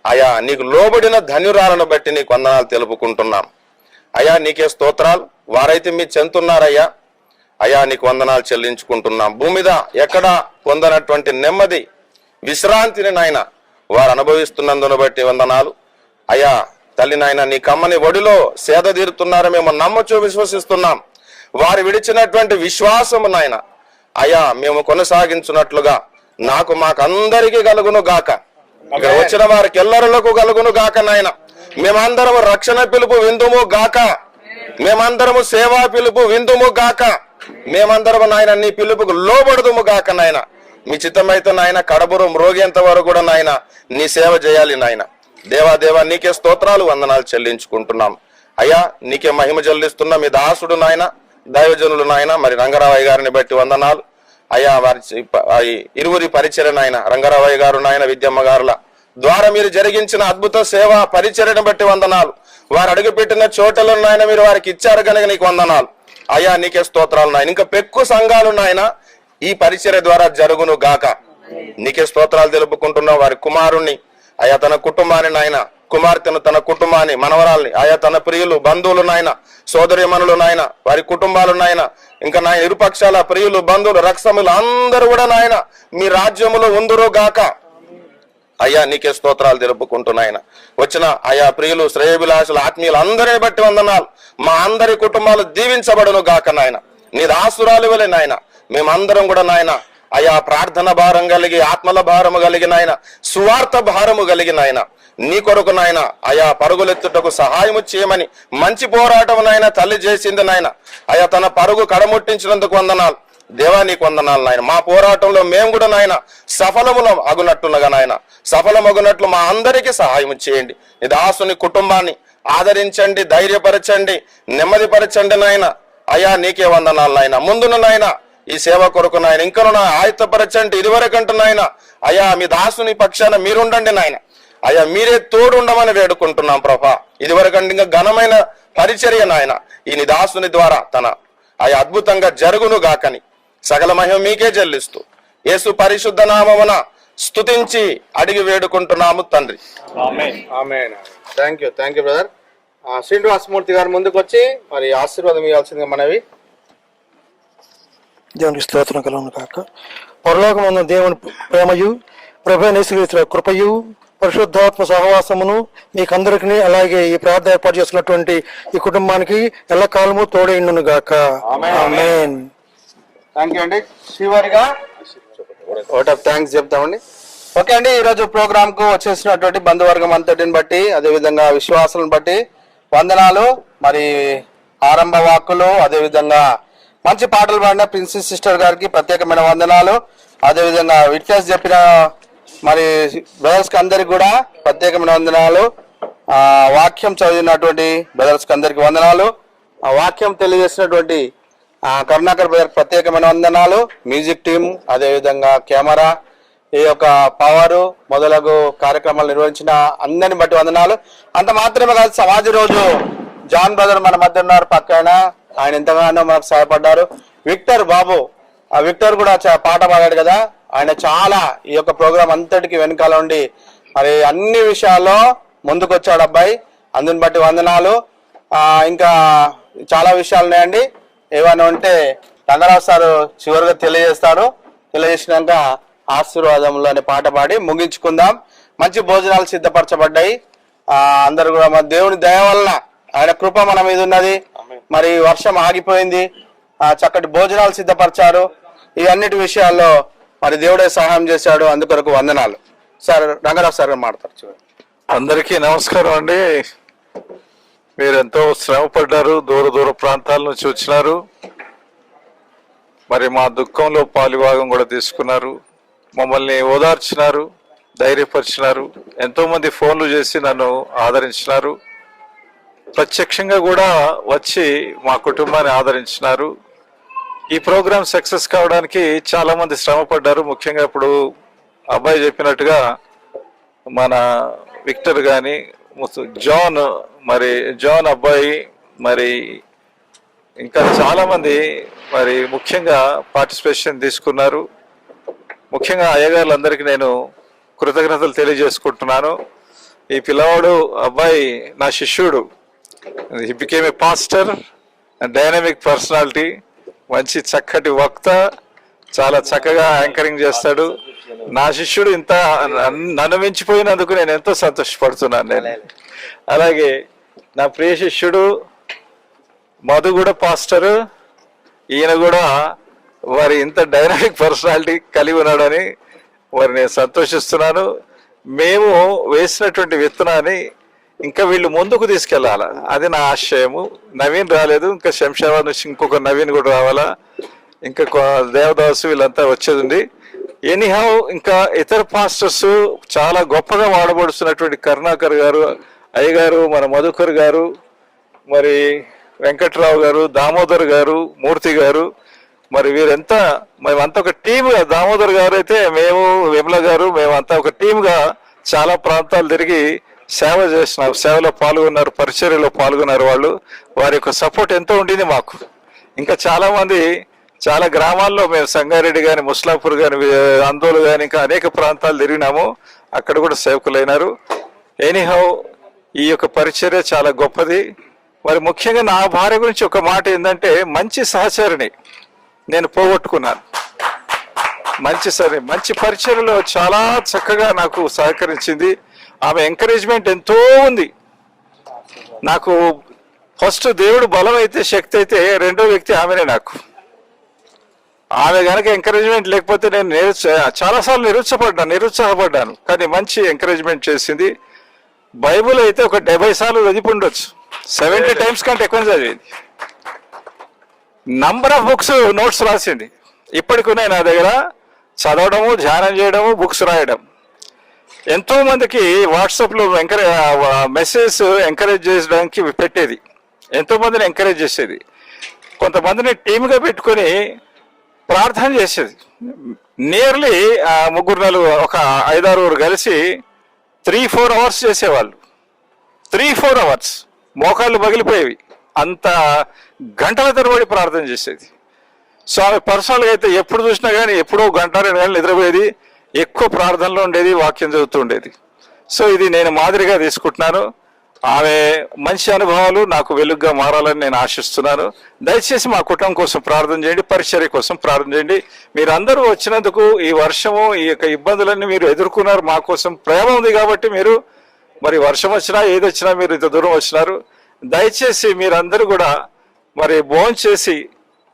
అయా నీకు లోబడిన ధన్యురాలను బట్టి నీకు వందనాలు తెలుపుకుంటున్నాం. అయా నీకే స్తోత్రాలు. వారైతే మీ చెందుతున్నారయ్యా, అయా నీకు వందనాలు చెల్లించుకుంటున్నాం. భూమి మీద ఎక్కడ పొందనటువంటి నెమ్మది, విశ్రాంతిని నాయన వారు అనుభవిస్తున్నందును బట్టి వందనాలు. అయా తల్లి నాయన నీ కమ్మని ఒడిలో సేద తీరుతున్నారు మేము నమ్మచూ విశ్వసిస్తున్నాం. వారు విడిచినటువంటి విశ్వాసము నాయన అయా మేము కొనసాగించున్నట్లుగా నాకు మాకందరికీ కలుగును గాక, ఇక్కడ వచ్చిన వారికి ఎల్లరులకు కలుగును గాక నాయన. మేమందరము రక్షణ పిలుపు విందుము గాక, మేమందరము సేవా పిలుపు విందుము గాక, మేమందరము నాయన నీ పిలుపుకు లోబడుదుము గాక నాయన. మీ చిత్తమైతే నాయన కడబురు మ్రోగేంత వరకు కూడా నాయన నీ సేవ చేయాలి నాయన. దేవా నీకే స్తోత్రాలు, వందనాలు చెల్లించుకుంటున్నాం. అయ్యా నీకే మహిమ చెల్లిస్తున్నా. మీ దాసుడు నాయన, దైవజనులు నాయన, మరి రంగారావయ్య గారిని బట్టి వందనాలు. అయ్యా వారి ఇరువురి పరిచర్య నాయన, రంగారావయ్య గారు నాయన, విద్యమ్మ గారుల ద్వారా మీరు జరిగించిన అద్భుత సేవ పరిచర్యను బట్టి వందనాలు. వారు అడుగుపెట్టిన చోటలను నాయన మీరు వారికి ఇచ్చారు కనుక నీకు వందనాలు. అయ్యా నీకే స్తోత్రాలు నాయన. ఇంకా పెక్కు సంఘాలు నాయన ఈ పరిచర్య ద్వారా జరుగును గాక, నీకే స్తోత్రాలు తెలుపుకుంటున్నావు. వారి కుమారుణ్ణి, అయా తన కుటుంబాన్ని నాయన, కుమార్తెను, తన కుటుంబాన్ని, మనవరాల్ని, ఆయా తన ప్రియులు, బంధువులు నాయన, సోదరిమణులు నాయన, వారి కుటుంబాలు నాయన, ఇంకా నాయన ఇరుపక్షాల ప్రియులు, బంధువులు, రక్షములు అందరూ కూడా నాయన మీ రాజ్యములో ఉందురు గాక. అయ్యా నీకే స్తోత్రాలు తెలుపుకుంటున్నాయన. వచ్చిన ఆయా ప్రియులు, శ్రేయభిలాషులు, ఆత్మీయులు అందరిని బట్టి వందనాలు. మా అందరి కుటుంబాలు దీవించబడును గాక నాయన. నీ దాసురాలు వలె నాయన మేమందరం కూడా నాయన అయా ప్రార్థన భారం కలిగి, ఆత్మల భారము కలిగి నాయన, సువార్త భారము కలిగి నాయన నీ కొరకు నాయన అయా పరుగులెత్తుటకు సహాయము చేయమని మంచి పోరాటం నాయన తల్లి చేసింది నాయన. అయా తన పరుగు కడముట్టించినందుకు వందనాలు. దేవా నీకు వందనాలు నాయన. మా పోరాటంలో మేము కూడా నాయన సఫలములం అగునట్టున్నగా నాయన, సఫలమగునట్లు మా అందరికీ సహాయం చేయండి. నీ దాసుని కుటుంబాన్ని ఆదరించండి, ధైర్యపరచండి, నెమ్మదిపరచండి నాయన. అయా నీకే వందనాలు నాయన. ముందున నాయన ఈ సేవ కొరకు నాయన ఇంకను నా ఆయత్తపరచండి. ఇదివరకంటూ నాయన అయా మీ దాసుని పక్షాన మీరుండండి నాయన. అయా మీరే తోడు ఉండమని వేడుకుంటున్నాం ప్రభా. ఇదివరకంటే ఇంకా ఘనమైన పరిచర్య నాయన ఈ నీ దాసుని ద్వారా తన అయా అద్భుతంగా జరుగును గాకని సకల మహిమ మీకే చెల్లిస్తూ యేసు పరిశుద్ధ నామమున స్తుతించి అడిగి వేడుకుంటున్నాము తండ్రి. ఆమేన్. Thank you brother. Srinivasamurthy garu ముందుకు వచ్చి మరి ఆశీర్వాదం ఇవ్వాల్సిందిగా మనవి. దేవునికి స్తోత్రం కలుగును కాక. పరలోకమున్న దేవుని ప్రేమయు, ప్రభువైన యేసుక్రీస్తు కృపయు, పరిశుద్ధాత్మ సహవాసమును మీకందరికీ, అలాగే ఈ ప్రార్థన ఏర్పాటు చేసుకున్నటువంటి ఈ కుటుంబానికి ఎల్లకాలము తోడైండును గాక. ఆమేన్. థ్యాంక్ యూ అండి. శ్రీవారిగా ఓట్ ఆఫ్ థ్యాంక్స్ చెప్తామండి. ఓకే అండి, ఈరోజు ప్రోగ్రామ్ కు వచ్చేసినటువంటి బంధువర్గం అంతటిని బట్టి, అదేవిధంగా విశ్వాసాలను బట్టి వందనాలు. మరి ఆరంభ వాక్కులు, అదేవిధంగా మంచి పాటలు పాడిన ప్రిన్సెస్ సిస్టర్ గారికి ప్రత్యేకమైన వందనాలు. అదేవిధంగా విట్నెస్ చెప్పిన మరి బ్రదర్స్ కి అందరికి కూడా ప్రత్యేకమైన వందనాలు. వాక్యం చదివినటువంటి బ్రదర్స్ కి అందరికి వందనాలు. వాక్యం తెలియజేసినటువంటి కరుణాకర్ బ్రదర్ ప్రత్యేకమైన వందనాలు. మ్యూజిక్ టీం, అదేవిధంగా కెమెరా, ఈ యొక్క పవర్ మొదలగు కార్యక్రమాలు నిర్వహించిన అందరిని బట్టి వందనాలు. అంత మాత్రమే కాదు, సమాజ రోజు జాన్ బ్రదర్ మన మధ్య ఉన్నారు పక్కన. ఆయన ఎంతగానో మనకు సహాయపడ్డారు. విక్టర్ బాబు, ఆ విక్టర్ కూడా పాట పాడాడు కదా, ఆయన చాలా ఈ యొక్క ప్రోగ్రాం అంతటికి వెనకాల ఉండి మరి అన్ని విషయాల్లో ముందుకు వచ్చాడు అబ్బాయి. అందుని బట్టి వందనాలు. ఇంకా చాలా విషయాలు ఉన్నాయండి. ఏమైనా ఉంటే రంగరావు సారు చివరిగా తెలియజేస్తారు. తెలియజేసినాక ఆశీర్వాదములు అనే పాట పాడి ముగించుకుందాం. మంచి భోజనాలు సిద్ధపరచబడ్డాయి. అందరు కూడా మన దేవుని దయ వలన ఆయన కృప మన మీద ఉన్నది. మరి వర్షం ఆగిపోయింది, చక్కటి భోజనాలు సిద్ధపరిచారు. ఈ అన్నిటి విషయాల్లో మరి దేవుడే సహాయం చేశాడు. అందుకొరకు వందనాలు. సార్ రంగరావు సార్ మాట్లాడతారు. అందరికీ నమస్కారం అండి. మీరెంతో శ్రమ పడ్డారు, దూర దూర ప్రాంతాల నుంచి వచ్చినారు. మరి మా దుఃఖంలో పాలుభాగం కూడా తీసుకున్నారు, మమ్మల్ని ఓదార్చినారు, ధైర్యపరిచినారు. ఎంతో మంది ఫోన్లు చేసి నన్ను ఆదరించినారు. ప్రత్యక్షంగా కూడా వచ్చి మా కుటుంబాన్ని ఆదరించినారు. ఈ ప్రోగ్రాం సక్సెస్ కావడానికి చాలా మంది శ్రమ పడ్డారు. ముఖ్యంగా ఇప్పుడు అబ్బాయి చెప్పినట్టుగా మన విక్టర్ కానీ జాన్ అబ్బాయి, మరి ఇంకా చాలా మంది మరి ముఖ్యంగా పార్టిసిపేషన్ తీసుకున్నారు. ముఖ్యంగా అయ్యగారులందరికీ నేను కృతజ్ఞతలు తెలియజేసుకుంటున్నాను. ఈ పిల్లవాడు అబ్బాయి నా శిష్యుడు. హి became a pastor and dynamic personality, మంచి చక్కటి వక్త, చాలా చక్కగా యాంకరింగ్ చేస్తాడు. నా శిష్యుడు ఇంత నన్ను మించిపోయినందుకు నేను ఎంతో సంతోషపడుతున్నాను నేను. అలాగే నా ప్రియ శిష్యుడు మధు కూడా పాస్టర్, ఈయన కూడా వారి ఇంత డైనమిక్ పర్సనాలిటీ కలిగి ఉన్నాడని వారు నేను సంతోషిస్తున్నాను. మేము వేసినటువంటి విత్తనాన్ని ఇంకా వీళ్ళు ముందుకు తీసుకెళ్లాలా, అది నా ఆశయము. నవీన్ రాలేదు, ఇంకా శంషాబాద్ నుంచి ఇంకొక నవీన్ కూడా రావాలా, ఇంకా దేవదాసు వీళ్ళంతా వచ్చేది ఉంది. ఎనీహౌ ఇంకా ఇతర పాస్టర్స్ చాలా గొప్పగా వాడబడుతున్నటువంటి కరుణాకర్ గారు, అయ్యగారు, మన మధుకర్ గారు, మరి వెంకట్రావు గారు, దామోదర్ గారు, మూర్తి గారు, మరి వీరంతా మేమంతా ఒక టీమ్గా, దామోదర్ గారు అయితే మేము, విమల గారు, మేమంతా ఒక టీమ్గా చాలా ప్రాంతాలు తిరిగి సేవ చేసినాం. సేవలో పాల్గొన్నారు, పరిచర్యలో పాల్గొన్నారు. వారి యొక్క సపోర్ట్ ఎంతో ఉండింది మాకు. ఇంకా చాలా మంది చాలా గ్రామాల్లో మేము సంగారెడ్డి కానీ, ముస్లాపూర్ కానీ, అందోలు కానీ, ఇంకా అనేక ప్రాంతాలు తిరిగినాము. అక్కడ కూడా సేవకులైనారు. ఎనీహౌ ఈ యొక్క పరిచర్య చాలా గొప్పది. మరి ముఖ్యంగా నా భార్య గురించి ఒక మాట ఏంటంటే, మంచి సహచరిని నేను పోగొట్టుకున్నాను. మంచి పరిచర్యలో చాలా చక్కగా నాకు సహకరించింది. ఆమె ఎంకరేజ్మెంట్ ఎంతో ఉంది నాకు. ఫస్ట్ దేవుడు బలం అయితే, శక్తి అయితే, రెండో వ్యక్తి ఆమెనే నాకు. ఆమె కనుక ఎంకరేజ్మెంట్ లేకపోతే నేను చాలాసార్లు నిరుత్సాహపడ్డాను. కానీ మంచి ఎంకరేజ్మెంట్ చేసింది. బైబుల్ అయితే ఒక 70 సార్లు చదివి ఉండొచ్చు, 70 టైమ్స్ కంటే ఎక్కువ చదివింది. నంబర్ ఆఫ్ బుక్స్, నోట్స్ రాసింది. ఇప్పటికున్నాయి నా దగ్గర. చదవడము, ధ్యానం చేయడము, బుక్స్ రాయడం. ఎంతో మందికి వాట్సాప్లో మెసేజ్ ఎంకరేజ్ చేయడానికి పెట్టేది, ఎంతో మందిని ఎంకరేజ్ చేసేది. కొంతమందిని టీమ్గా పెట్టుకొని ప్రార్థన చేసేది. నియర్లీ 3-4 ఒక 5-6 కలిసి 3-4 అవర్స్ చేసేవాళ్ళు. 3-4 అవర్స్ మోకాళ్ళు పగిలిపోయేవి. అంత గంటల తరబడి ప్రార్థన చేసేది. సో ఆమె పర్సనల్గా అయితే ఎప్పుడు చూసినా కానీ ఎప్పుడో 1-2 గంటలు నిద్రపోయేది. ఎక్కువ ప్రార్థనలో ఉండేది, వాక్యం చదువుతూ ఉండేది. సో ఇది నేను మాదిరిగా తీసుకుంటున్నాను. ఆమె మంచి అనుభవాలు నాకు వెలుగుగా మారాలని నేను ఆశిస్తున్నాను. దయచేసి మా కుటుంబం కోసం ప్రార్థన చేయండి, పరిచర్య కోసం ప్రార్థన చేయండి. మీరందరూ వచ్చినందుకు, ఈ వర్షము, ఈ యొక్క ఇబ్బందులన్నీ మీరు ఎదుర్కొన్నారు. మా కోసం ప్రేమ ఉంది కాబట్టి మీరు, మరి వర్షం వచ్చినా ఏది వచ్చినా మీరు ఇంత దూరం వచ్చినారు. దయచేసి మీరందరూ కూడా మరి భోంచేసి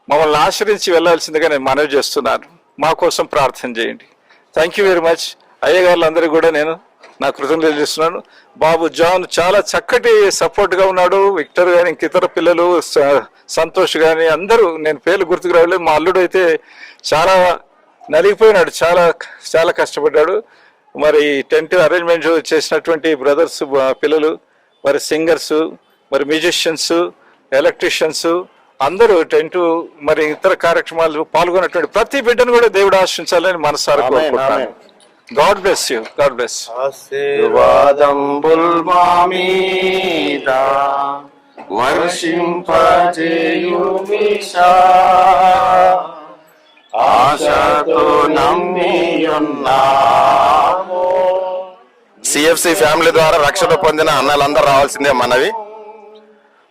మమ్మల్ని ఆశ్రయించి వెళ్ళాల్సిందిగా నేను మనవి చేస్తున్నాను. మా కోసం ప్రార్థన చేయండి. Thank you very much. అయ్యగారులందరికీ కూడా నేను నా కృతజ్ఞతలు చేస్తున్నాను. బాబు జాన్ చాలా చక్కటి సపోర్ట్గా ఉన్నాడు. విక్టర్ కానీ, ఇంక ఇతర పిల్లలు, సంతోష్ కానీ, అందరూ, నేను పేర్లు గుర్తుకు రావలేదు. మా అల్లుడు అయితే చాలా నలిగిపోయినాడు, చాలా చాలా కష్టపడ్డాడు. మరి టెంట్ అరేంజ్మెంట్ చేసినటువంటి బ్రదర్స్, పిల్లలు, మరి సింగర్స్, మరి మ్యూజిషియన్స్, ఎలక్ట్రీషియన్స్ అందరూ టెంటు, మరి ఇతర కార్యక్రమాలు పాల్గొన్నటువంటి ప్రతి బిడ్డను కూడా దేవుడు ఆశించాలని మనసారా కోరుకుంటున్నాను. God bless you. God bless. ఆశీర్వాదంబుల్ మా మీద వర్షింపజేయుమిషా, ఆశతో నమ్మియున్నాము, సిఎఫ్సి ఫ్యామిలీ ద్వారా రక్షణ పొందిన అన్నలందరూ రావాల్సిందే మనవి.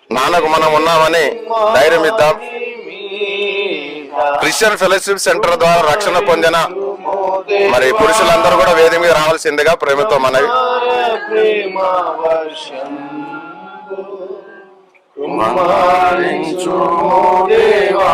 నాన్నకు మనం ఉన్నామని ధైర్యం ఇద్దాం. క్రిస్టియన్ ఫెలోషిప్ సెంటర్ ద్వారా రక్షణ పొందిన మరి పురుషులందరూ కూడా వేదిక మీద రావాల్సిందిగా ప్రేమతో మనవి. కుమారించు దేవా